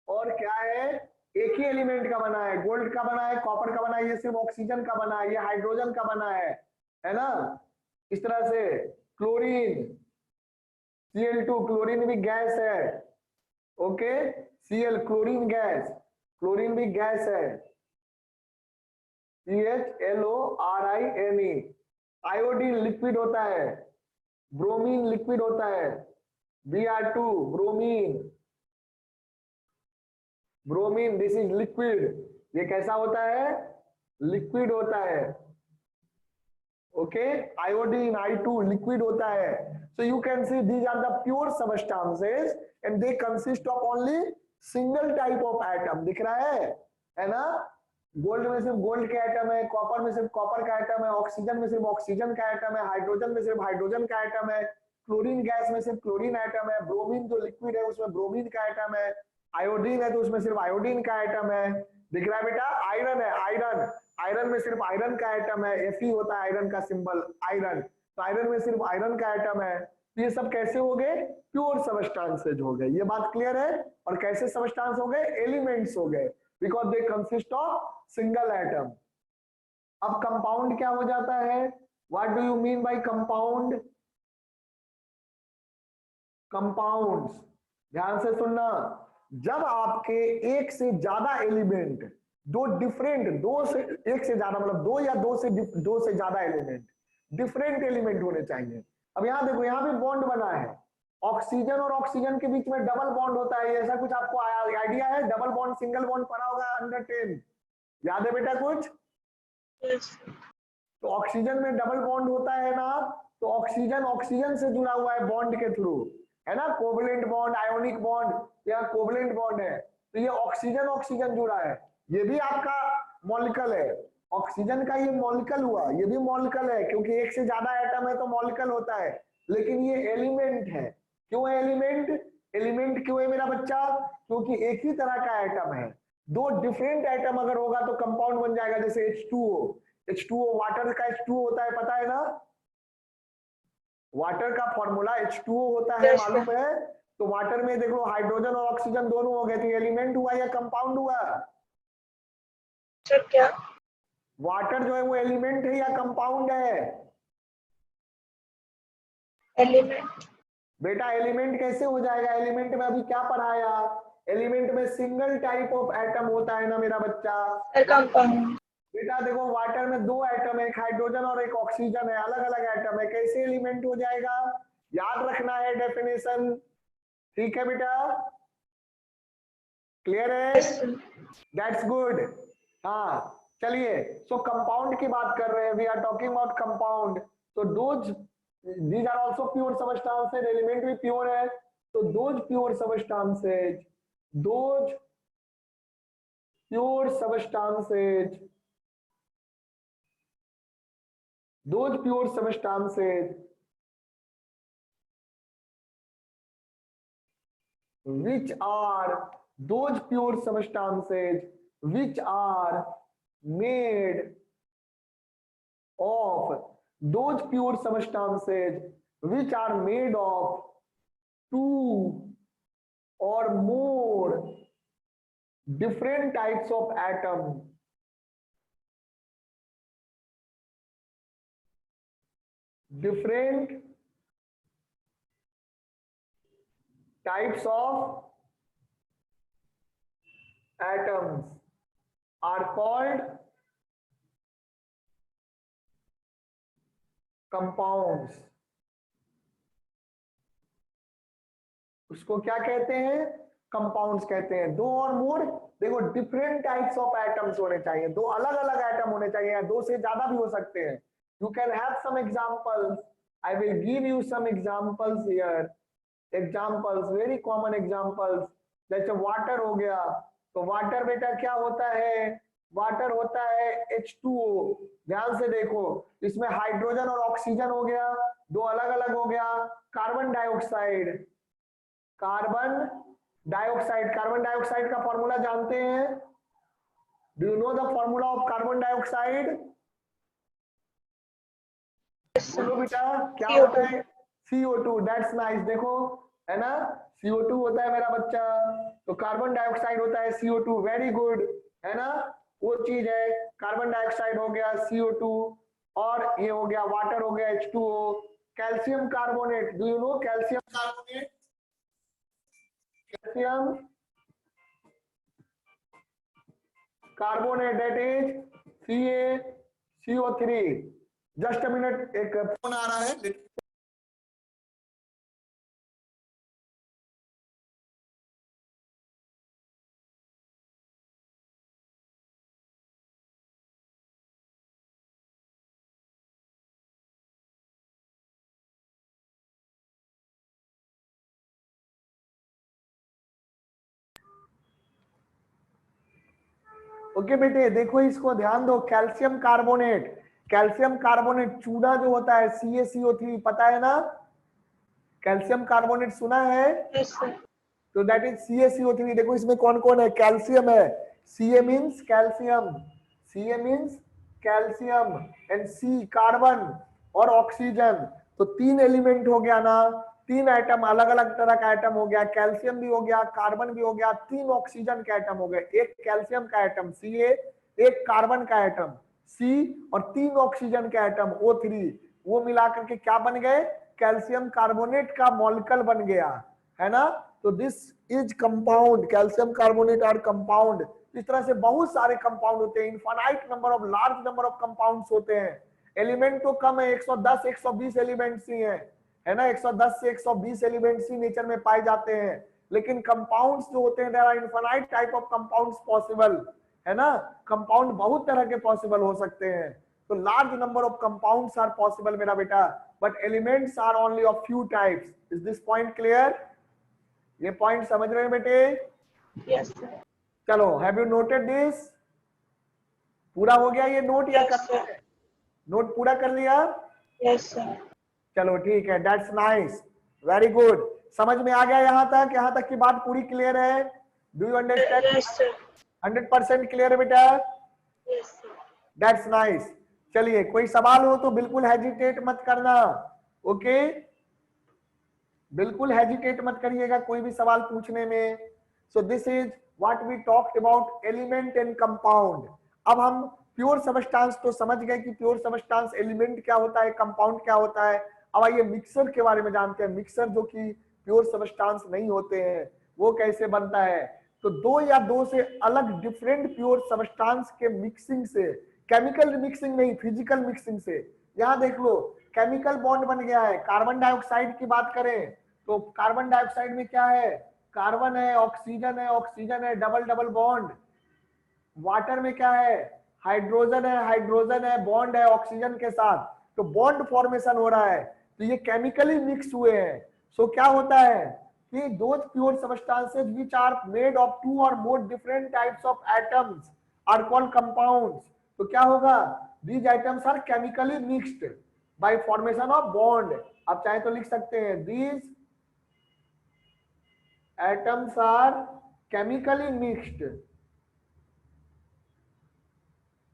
और क्या है? एक ही एलिमेंट का बना है, गोल्ड का बना है, कॉपर का बना है, ये सिर्फ ऑक्सीजन का बना है, ये हाइड्रोजन का बना है ना? इस तरह से क्लोरीन, Cl2, क्लोरीन भी गैस है, okay? Cl chlorine gas, chlorine भी गैस है, CHLORINE। आयोडीन लिक्विड होता है, ब्रोमीन लिक्विड होता है, Br2 bromine, bromine this is liquid, ये कैसा होता है? लिक्विड होता है, ओके? आयोडीन I2 लिक्विड होता है। So you can see these are the pure substances and they consist of only single type of atom. दिख रहा है ना? गोल्ड में सिर्फ गोल्ड का एटम है, कॉपर में सिर्फ कॉपर का एटम है, ऑक्सीजन में सिर्फ ऑक्सीजन का एटम है, हाइड्रोजन में सिर्फ हाइड्रोजन का एटम है, क्लोरीन गैस में सिर्फ क्लोरीन एटम है, ब्रोमीन जो लिक्विड है उसमें ब्रोमीन का एटम है, आयोडीन है तो उसमें सिर्फ आयोडीन का एटम है। दिख रहा है बेटा? आयरन है, आयरन, आयरन में सिर्फ आयरन का एटम है, Fe होता है आयरन का सिंबल, आयरन, तो आयरन में सिर्फ आयरन का एटम है। तो ये सब कैसे हो गए? प्योर सबस्टांसेज हो गए। ये बात क्लियर है? और कैसे सबस्टांस हो गए? एलिमेंट्स हो गए, because they consist of single atom. अब कंपाउंड क्या हो जाता है? What do you mean bye compound? Compounds, ध्यान से सुनना, जब आपके एक से ज्यादा एलिमेंट, दो डिफरेंट, दो से एक से ज्यादा मतलब दो या दो से ज्यादा एलिमेंट, डिफरेंट एलिमेंट होने चाहिए। अब यहां देखो, यहां भी बॉन्ड बना है, ऑक्सीजन और ऑक्सीजन के बीच में डबल बॉन्ड होता है, ऐसा कुछ आपको आइडिया है? डबल बॉन्ड सिंगल बॉन्ड पढ़ा होगा अंडर 10, याद है बेटा कुछ? Yes. तो ऑक्सीजन में डबल बॉन्ड होता है ना, तो ऑक्सीजन ऑक्सीजन से जुड़ा हुआ है बॉन्ड के थ्रू, है ना, कोवलेंट बॉन्ड, आयोनिक बॉन्ड या कोवलेंट बॉन्ड है, तो ये ऑक्सीजन ऑक्सीजन जुड़ा है, ये भी आपका मॉलिक्यूल है। ऑक्सीजन का ये मॉलिक्यूल हुआ, ये भी मॉलिक्यूल है, क्योंकि एक से ज्यादा एटम है तो मॉलिक्यूल होता है, लेकिन ये एलिमेंट है। क्यों है एलिमेंट? एलिमेंट क्यों है मेरा बच्चा? क्योंकि एक ही तरह का एटम है, दो डिफरेंट एटम अगर होगा तो कंपाउंड बन जाएगा। जैसे H2O, H2O वाटर का H2O होता है, पता है ना, वाटर का फॉर्मूला H2O होता है, Yes, मालूम है? तो वाटर में देख लो हाइड्रोजन और ऑक्सीजन दोनों हो गए, तो एलिमेंट हुआ या कंपाउंड हुआ? सर क्या? वाटर जो है वो एलिमेंट है या कंपाउंड है? एलिमेंट। बेटा एलिमेंट कैसे हो जाएगा? एलिमेंट में अभी क्या पढ़ाया? एलिमेंट में सिंगल टाइप ऑफ एटम होता है ना मेरा बच्चा। Sir compound. बेटा देखो वाटर में दो एटम है, एक हाइड्रोजन और एक ऑक्सीजन है, अलग अलग एटम है, कैसे एलिमेंट हो जाएगा? याद रखना है डेफिनेशन, ठीक है बेटा, क्लियर है? Yes, sir. That's good. हाँ चलिए, सो कंपाउंड की बात कर रहे हैं, we are talking about compound. तो those these are also pure substances, element भी प्योर है, तो those pure substances, those pure substances, those pure substances which are those pure substances which are made of those pure substances which are made of two or more different types of atom, different types of atoms are called compounds। उसको क्या कहते हैं? कंपाउंड्स कहते हैं। दो और मोर, देखो डिफरेंट टाइप्स ऑफ एटम्स होने चाहिए, दो अलग अलग एटम होने चाहिए, या दो से ज्यादा भी हो सकते हैं। You can have some examples, I will give you some examples here, examples very common examples. जैसे वाटर हो गया, तो वाटर बेटा क्या होता है? वाटर होता है H2O। ध्यान से देखो, इसमें हाइड्रोजन और ऑक्सीजन हो गया, दो अलग अलग हो गया। Carbon dioxide, carbon dioxide, carbon dioxide का फॉर्मूला जानते हैं? Do you know the formula of carbon dioxide? Yes, sir. बोलो बेटा क्या CO2. होता है? CO2, that's nice. देखो है ना, CO2 होता है मेरा बच्चा, तो कार्बन डाइऑक्साइड होता है CO2, वेरी गुड, है ना, वो चीज है। कार्बन डाइऑक्साइड हो गया CO2, और ये हो गया वाटर हो गया H2O। Calcium carbonate, do you no calcium carbonate? Calcium carbonate that is CaCO3। Just a minute, एक फोन आ रहा है। ओके बेटे देखो इसको ध्यान दो, कैल्शियम कार्बोनेट, कैल्शियम कार्बोनेट चूना जो होता है CaCO3, पता है ना? कैल्शियम कार्बोनेट सुना है? Yes, sir. तो दैट इज CaCO3। देखो इसमें कौन कौन है? कैल्शियम है, Ca means calcium, Ca means calcium, and C carbon और ऑक्सीजन। तो तीन एलिमेंट हो गया ना, तीन एटम, अलग अलग तरह का एटम हो गया, कैल्शियम भी हो गया, कार्बन भी हो गया, तीन ऑक्सीजन का एटम हो गए, एक कैल्शियम का एटम Ca, एक कार्बन का एटम C, और तीन ऑक्सीजन का एटम O3, वो मिलाकर के क्या बन गए? कैल्शियम कार्बोनेट का मॉलिक्यूल बन गया, है ना। तो this is compound, calcium carbonate और कंपाउंड। इस तरह से बहुत सारे कंपाउंड होते हैं, infinite number of, large number of compounds होते हैं। एलिमेंट तो कम है, 110 120 एलिमेंट्स ही है ना, 110 से 120 एलिमेंट्स ही नेचर में पाए जाते हैं, लेकिन कंपाउंड्स जो होते हैं, there are infinite type of compounds possible, है ना। कंपाउंड बहुत तरह के पॉसिबल हो सकते हैं, तो large number of compounds are possible मेरा बेटा। but elements are only of few types. Is this point clear? ये point समझ रहे हैं बेटे? Yes, sir. चलो, have you noted this? पूरा हो गया ये नोट या Yes, करना sir. है? नोट पूरा कर लिया? Yes, sir. चलो ठीक है, दैट्स नाइस, वेरी गुड। समझ में आ गया यहाँ तक की बात पूरी क्लियर है? Do you understand? Yes, sir. 100% clear है बेटा? Yes, sir. That's nice. चलिए, कोई सवाल हो तो बिल्कुल हेजिटेट मत करना, ओके? बिल्कुल हेजिटेट मत करिएगा कोई भी सवाल पूछने में। So this is what we talked about element and compound. अब हम प्योर सबस्टांस तो समझ गए कि प्योर सबस्टांस एलिमेंट क्या होता है, कंपाउंड क्या होता है। अब आइए मिक्सर के बारे में जानते हैं। मिक्सर जो कि प्योर सबस्टांस नहीं होते हैं, वो कैसे बनता है? तो दो या दो से अलग डिफरेंट प्योर सबस्टांस के मिक्सिंग से, केमिकल मिक्सिंग नहीं, फिजिकल मिक्सिंग से। यहां देख लो, केमिकल बॉन्ड बन गया है। कार्बन डाइऑक्साइड की बात करें तो कार्बन डाइऑक्साइड में क्या है? कार्बन है, ऑक्सीजन है, ऑक्सीजन है, डबल डबल बॉन्ड। वाटर में क्या है? हाइड्रोजन है, हाइड्रोजन है, बॉन्ड है ऑक्सीजन के साथ, तो बॉन्ड फॉर्मेशन हो रहा है। तो ये केमिकली मिक्स हुए हैं। सो क्या होता है कि those pure substances which are made of two or more different types of atoms are called compounds. तो क्या होगा? These atoms are chemically mixed by formation of bond. आप चाहे तो लिख सकते हैं, these atoms are chemically mixed,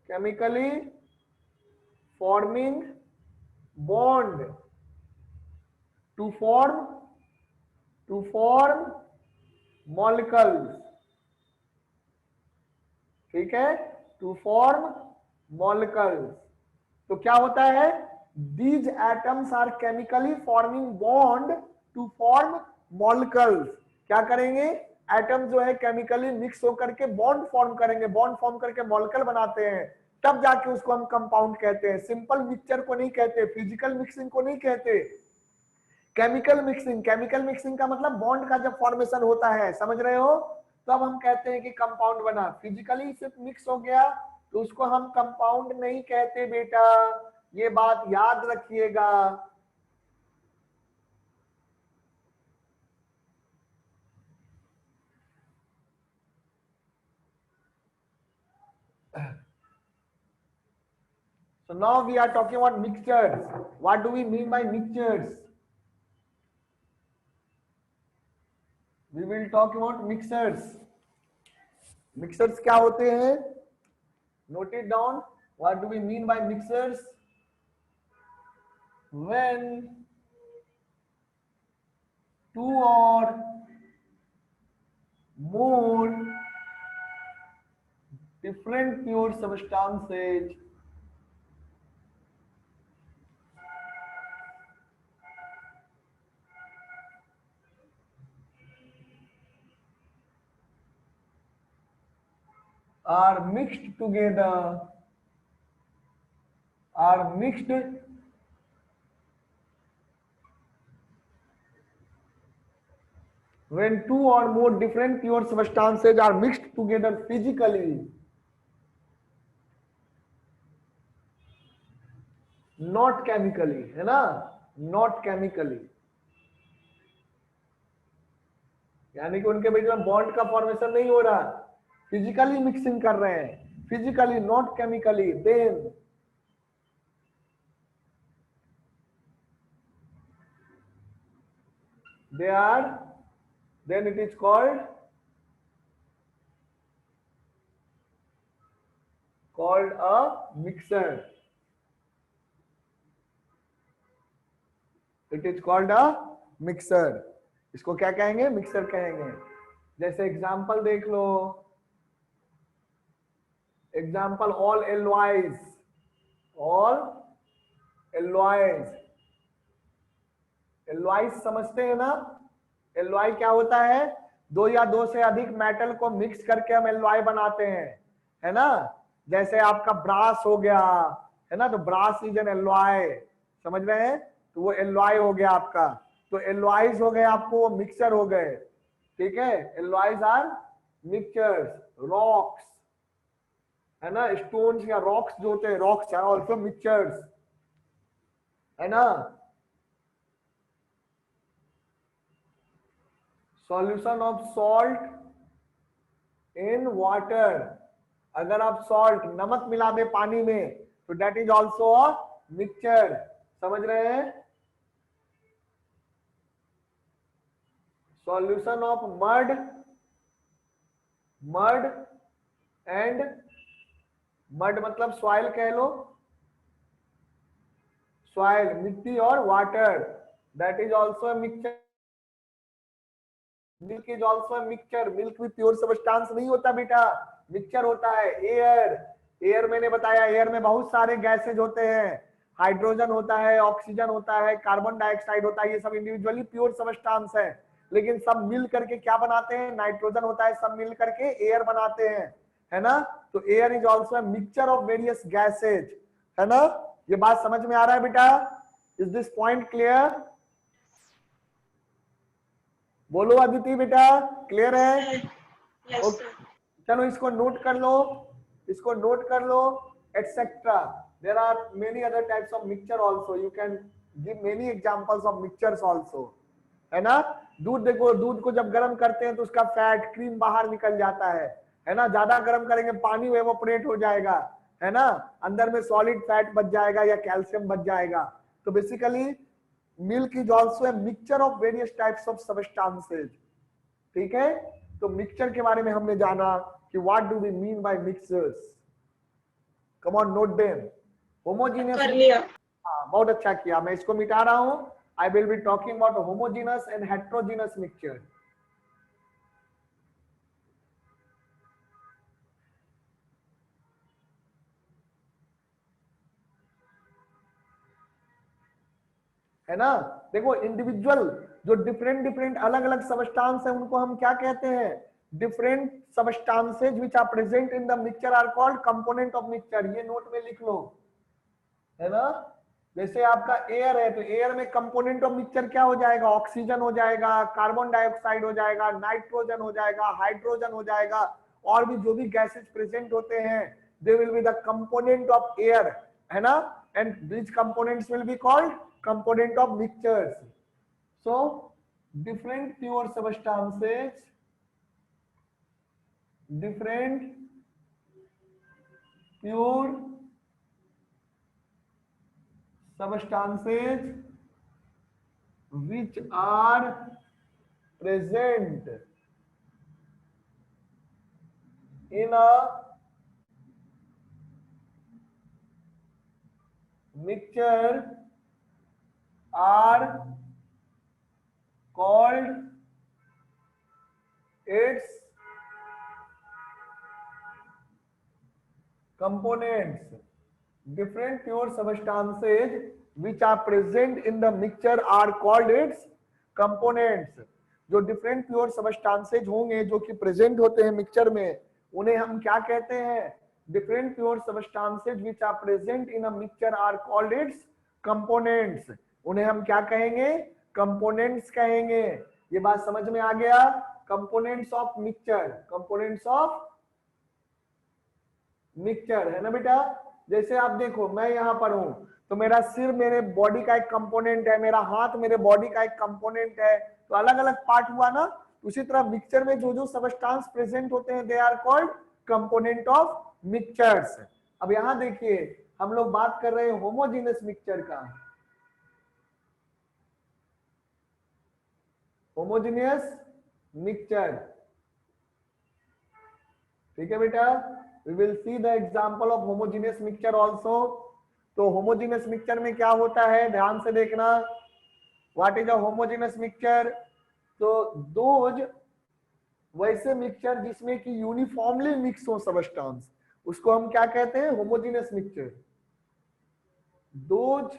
chemically forming bond to form molecules, ठीक है, टू फॉर्म molecules। तो क्या होता है? these atoms are chemically forming bond to form molecules। क्या करेंगे? एटम जो है केमिकली मिक्स होकर के बॉन्ड फॉर्म करेंगे, बॉन्ड फॉर्म करके मॉलिक्यूल बनाते हैं, तब जाके उसको हम कंपाउंड कहते हैं। सिंपल मिक्सचर को नहीं कहते, फिजिकल मिक्सिंग को नहीं कहते, केमिकल मिक्सिंग। केमिकल मिक्सिंग का मतलब बॉन्ड का जब फॉर्मेशन होता है, समझ रहे हो? तो अब हम कहते हैं कि कंपाउंड बना। फिजिकली सिर्फ मिक्स हो गया तो उसको हम कंपाउंड नहीं कहते बेटा, ये बात याद रखिएगा। So now we are talking about mixtures. What do we mean by mixtures? We will talk about mixtures. Mixtures क्या होते हैं? Note it down. What do we mean by mixtures? When two or more different pure substances are mixed together, are mixed when two or more different pure substances are mixed together physically, not chemically, है ना? Not chemically, यानी कि उनके बीच में बॉन्ड का फॉर्मेशन नहीं हो रहा, फिजिकली मिक्सिंग कर रहे हैं, physically not chemically. Then they are, then it is called a mixer। It is called a mixer। इसको क्या कहेंगे? मिक्सर कहेंगे। जैसे एग्जांपल देख लो, example all alloys, all alloys. Alloys समझते हैं ना? एलॉय क्या होता है? दो या दो से अधिक मेटल को मिक्स करके हम एलॉय बनाते हैं, है ना? जैसे आपका ब्रास हो गया, है ना? तो ब्रास इज एन एलॉय, समझ रहे हैं? तो वो एलॉय हो गया आपका। तो एलॉयज हो गए आपको, वो मिक्सचर हो गए, ठीक है? Alloys are mixtures. रॉक्स, है ना? स्टोन्स या रॉक्स जो होते हैं, रॉक्स आर आल्सो मिक्सचर्स, है ना? Solution of salt in water, अगर आप सॉल्ट नमक मिला दे पानी में तो that is also a mixture. समझ रहे हैं? Solution of mud, mud and mud मतलब सॉइल कह लो, सॉइल मिट्टी और water, that is also mixture. Milk is also mixture. Milk भी प्योर सब्सटेंस नहीं होता बेटा, मिक्सचर होता है। एयर, एयर मैंने बताया एयर में बहुत सारे गैसेज होते हैं, हाइड्रोजन होता है, ऑक्सीजन होता है, कार्बन डाइऑक्साइड होता है, ये सब इंडिविजुअली प्योर सब्सटेंस है, लेकिन सब मिल करके क्या बनाते हैं, नाइट्रोजन होता है, सब मिल करके एयर बनाते हैं, है ना। तो air is also mixture of various gases, है ना। ये बात समझ में आ रहा है बेटा? Is this point clear? बोलो अदिति बेटा, क्लियर है? Yes okay, sir. चलो इसको नोट कर लो, इसको नोट कर लो, etcetera. There are many other types of mixture also, you can give many examples of mixtures also, है ना। दूध देखो, दूध को जब गर्म करते हैं तो उसका फैट क्रीम बाहर निकल जाता है ना। ज्यादा गर्म करेंगे पानी एवोपरेट हो जाएगा, है ना, अंदर में सॉलिड फैट बच जाएगा या कैल्शियम बच जाएगा। तो basically milk is also a mixture of various types of substances, ठीक है। तो मिक्सचर के बारे में हमने जाना कि what do we mean by mixtures. Come on note them. Homogeneous, कर लिया। हाँ बहुत अच्छा किया, मैं इसको मिटा रहा हूं। I will be talking about homogeneous and heterogeneous mixture. है ना। देखो इंडिविजुअल जो डिफरेंट डिफरेंट अलग अलग सबस्टांस है उनको हम क्या कहते हैं, different substances which are present in the mixture are called component of mixture. ये नोट में लिख लो, है ना। जैसे आपका एयर है तो एयर में कंपोनेंट ऑफ मिक्सचर क्या हो जाएगा, ऑक्सीजन हो जाएगा, कार्बन डाइऑक्साइड हो जाएगा, नाइट्रोजन हो जाएगा, हाइड्रोजन हो जाएगा, और भी जो भी गैसेज प्रेजेंट होते हैं they will be the component of air, है ना। And this components will be called component of mixtures. So different pure substances, different pure substances which are present in a mixture are called its components. Different pure substances which are present in the mixture are called its components. जो डिफरेंट प्योर सबस्टांसेज होंगे जो कि प्रेजेंट होते हैं मिक्सचर में, उन्हें हम क्या कहते हैं, different pure substances which are present in a mixture are called its components. उन्हें हम क्या कहेंगे, कंपोनेंट्स कहेंगे। ये बात समझ में आ गया? Components of mixture, components of mixture, है ना बेटा। जैसे आप देखो मैं यहाँ पर हूं तो मेरा सिर मेरे बॉडी का एक कंपोनेंट है, मेरा हाथ मेरे बॉडी का एक कंपोनेंट है, तो अलग अलग पार्ट हुआ ना। उसी तरह मिक्सचर में जो जो सबस्टांस प्रेजेंट होते हैं they are called component of mixtures. अब यहाँ देखिए हम लोग बात कर रहे हैं होमोजीनस मिक्सचर का, होमोजीनियस मिक्सचर, ठीक है बेटा। we will see the example of homogeneous mixture also. तो homogeneous mixture में क्या होता है ध्यान से देखना, what is a homogeneous mixture। तो दोज वैसे मिक्सचर जिसमें कि यूनिफॉर्मली मिक्स हो सबस्टांस, उसको हम क्या कहते हैं, होमोजेनियस मिक्सचर। दोज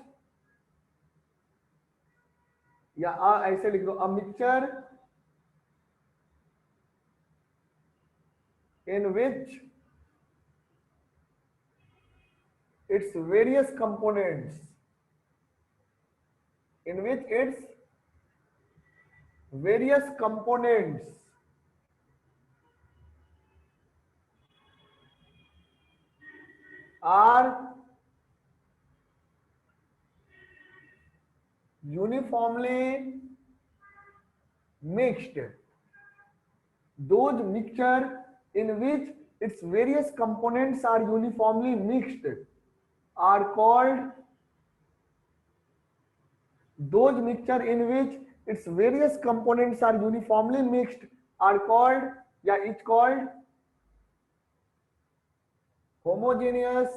या ऐसे लिख दो, a mixture in which its various components, in which its various components are uniformly mixed, those mixture in which its various components are uniformly mixed are called, those mixture in which its various components are uniformly mixed are called, या it's called homogeneous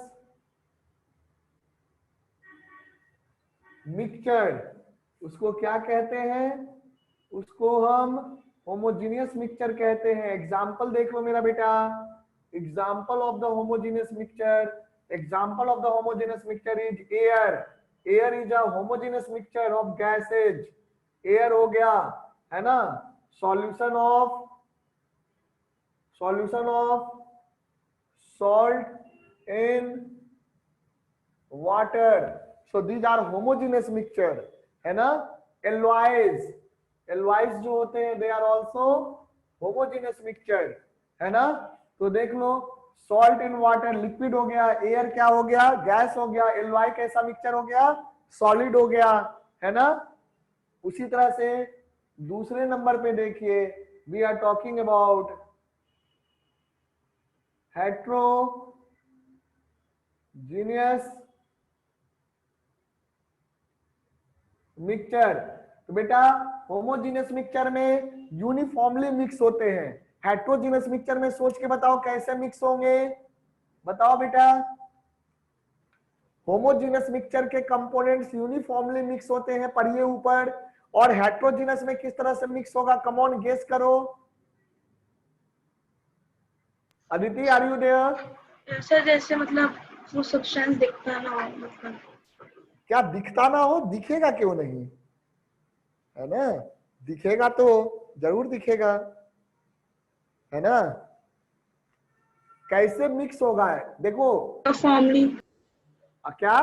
mixture. उसको क्या कहते हैं? उसको हम होमोजीनियस मिक्सचर कहते हैं. एग्जाम्पल देख लो मेरा बेटा. Example of the homogeneous mixture, example of the homogeneous mixture is air. Air is a homogeneous mixture of gases. Air हो गया, है ना, solution of salt in water. So these are homogeneous mixture, है ना. alloys जो होते हैं they are also homogeneous mixture, है ना. तो देख लो, salt in water लिक्विड हो गया, एयर क्या हो गया, गैस हो गया, alloy कैसा मिक्सचर हो गया, सॉलिड हो गया, है ना. उसी तरह से दूसरे नंबर पे देखिए, we are talking about heterogeneous mixture. तो बेटा होमोजीनियस मिक्सचर में यूनिफॉर्मली मिक्स होते हैं. हेट्रोजीनियस मिक्सचर में सोच के बताओ कैसे मिक्स होंगे, बताओ बेटा. होमोजीनियस मिक्सचर के कंपोनेंट्स यूनिफॉर्मली मिक्स होते हैं पढ़िए ऊपर, और हेट्रोजीनियस में किस तरह से मिक्स होगा, कम ऑन गेस करो. Aditi are you there? Sir जैसे मतलब वो सब्सटेंस दिखता ना हो, मतलब क्या दिखता ना हो? दिखेगा क्यों नहीं, है ना. दिखेगा तो जरूर दिखेगा, है ना. कैसे मिक्स होगा देखो. फॉर्मली. क्या?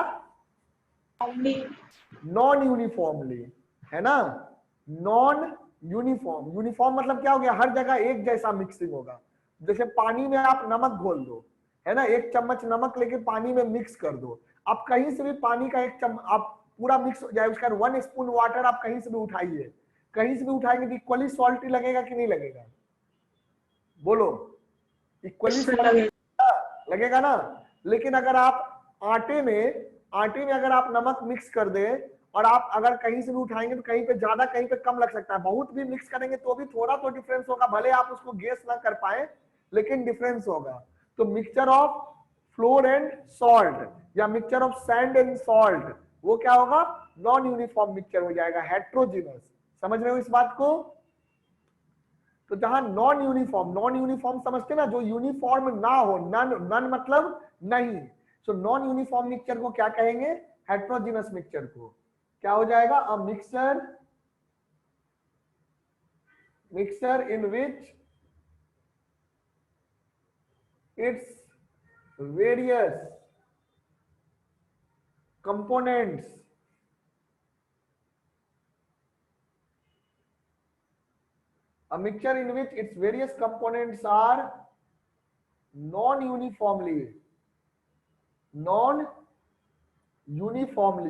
फॉर्मली. नॉन यूनिफॉर्मली, है ना. Non uniform. यूनिफॉर्म मतलब क्या हो गया, हर जगह एक जैसा मिक्सिंग होगा. जैसे पानी में आप नमक घोल दो, है ना, एक चम्मच नमक लेके पानी में मिक्स कर दो. आप कहीं से भी पानी का एक चम्मच आप पूरा मिक्स हो जाए, उसका 1 स्पून वाटर आप कहीं से भी उठाइए, कहीं से भी उठाएंगे तो इक्वली सॉल्टी लगेगा कि नहीं लगेगा, बोलो. इक्वली सॉल्टी लगेगा ना. लेकिन अगर आप आटे में अगर आप नमक मिक्स कर दे, और आप अगर कहीं से भी उठाएंगे तो कहीं पे ज्यादा कहीं पे कम लग सकता है. बहुत भी मिक्स करेंगे तो भी थोड़ा तो डिफरेंस होगा, भले आप उसको गेस ना कर पाए लेकिन डिफरेंस होगा. तो mixture of flour and salt या mixture of sand and salt, वो क्या होगा, नॉन यूनिफॉर्म मिक्सचर हो जाएगा, हेट्रोजीनस. समझ रहे हो इस बात को? तो जहां नॉन यूनिफॉर्म समझते ना, जो यूनिफॉर्म ना हो, नन मतलब नहीं. सो नॉन यूनिफॉर्म मिक्सचर को क्या कहेंगे, हेट्रोजीनस मिक्सचर को. क्या हो जाएगा, a mixture in which its various components a mixture in which its various components are non-uniformly.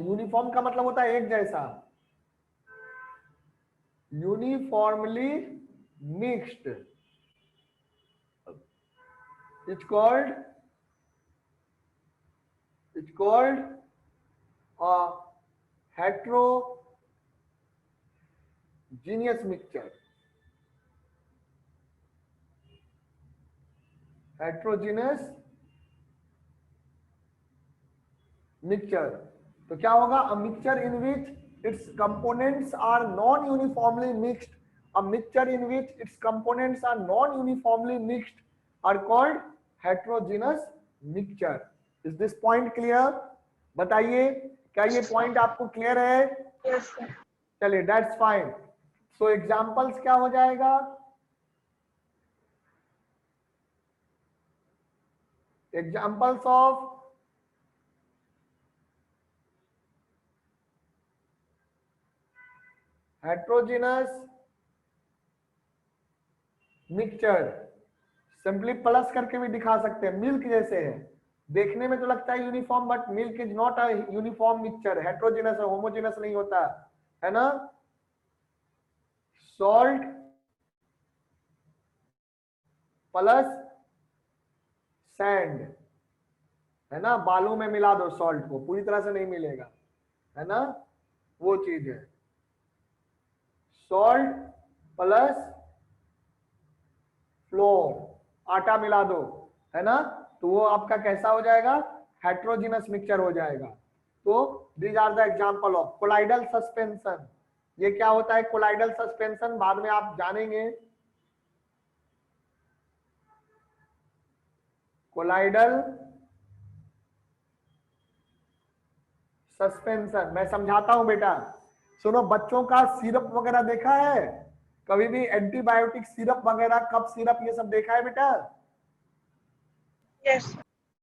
Uniform का मतलब होता है एक जैसा. Uniformly mixed, it's called a heterogeneous mixture. Heterogeneous mixture. तो क्या होगा, a mixture in which its components are non uniformly mixed. A mixture in which its components are non uniformly mixed are called heterogeneous mixture. Is this point clear? बताइए, क्या ये पॉइंट आपको क्लियर है? Yes sir. चलिए, दैट्स फाइन. सो एग्जांपल्स क्या हो जाएगा, examples of heterogeneous mixture. Simply plus करके भी दिखा सकते हैं. मिल्क जैसे है, देखने में तो लगता है uniform, but milk is not a uniform mixture. Heterogeneous है, होमोजेनस नहीं होता, है ना. सॉल्ट प्लस सैंड, है ना, बालू में मिला दो सॉल्ट को, पूरी तरह से नहीं मिलेगा, है ना, वो चीज है। सॉल्ट प्लस फ्लोर, आटा मिला दो, है ना, तो वो आपका कैसा हो जाएगा, हेट्रोजिनस मिक्सचर हो जाएगा। तो these are the example of colloidal suspension. ये क्या होता है कोलाइडल सस्पेंशन, बाद में आप जानेंगे। कोलाइडल सस्पेंशन मैं समझाता हूं बेटा, सुनो। बच्चों का सिरप वगैरह देखा है कभी भी, एंटीबायोटिक सिरप वगैरह, कफ सिरप, ये सब देखा है बेटा? Yes.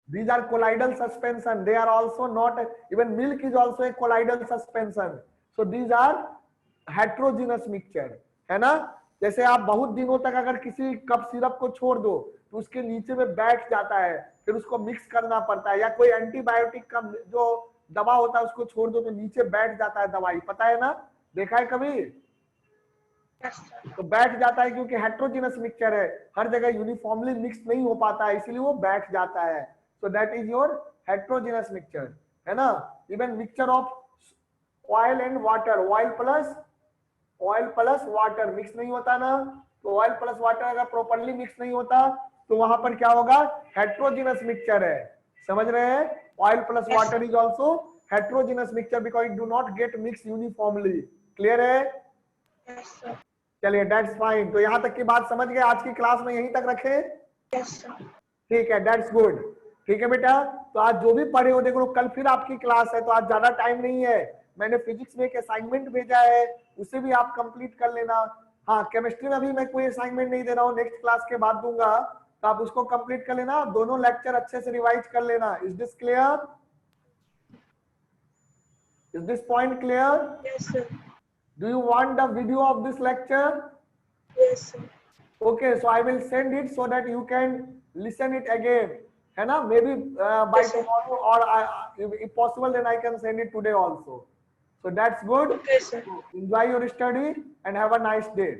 These are colloidal suspension. They are also not, even milk is also a colloidal suspension. So these are heterogeneous mixture, है ना। जैसे आप बहुत दिनों तक अगर किसी कप सिरप को छोड़ दो तो उसके नीचे में बैठ जाता है, फिर उसको मिक्स करना पड़ता है, या कोई एंटीबायोटिक का जो दवा होता है उसको छोड़ दो तो नीचे बैठ जाता है दवाई, पता है ना, देखा है कभी? Yes, sir. तो बैठ जाता है क्योंकि हेट्रोजिनस मिक्सचर है, हर जगह यूनिफॉर्मली मिक्स नहीं हो पाता है, इसलिए वो बैठ जाता है। सो that is your heterogeneous mixture, है ना। Even mixture of oil and water, oil plus water mix नहीं होता ना, तो ऑयल प्लस वाटर अगर प्रॉपर्ली मिक्स नहीं होता तो वहां पर क्या होगा, हेट्रोजिनस मिक्सचर है, समझ रहे हैं। Oil plus water is also heterogeneous mixture because it do not gate mix uniformly. Clear है? Yes, sir. चलिए दैट्स फाइन। तो यहां तक की बात समझ गए, आज की क्लास में यहीं तक रखे, Yes, sir. ठीक है, दैट्स गुड। ठीक है बेटा, तो आज जो भी पढ़े हो देखो, कल फिर आपकी क्लास है, तो आज ज्यादा टाइम नहीं है। मैंने फिजिक्स में एक असाइनमेंट भेजा है, उसे भी आप कंप्लीट कर लेना। हाँ, केमिस्ट्री में अभी मैं कोई असाइनमेंट नहीं दे रहा हूँ, नेक्स्ट क्लास के बाद दूंगा, तो आप उसको कंप्लीट कर लेना, दोनों लेक्चर अच्छे से रिवाइज कर लेना। Is this clear? Is this point clear? Yes, sir. Do you want the video of this lecture? Yes, sir. Okay, so I will send it so that you can listen it again, है ना, maybe by Yes, sir. tomorrow, or if possible then I can send it today also. So that's good. Okay, sir. Enjoy your study and have a nice day.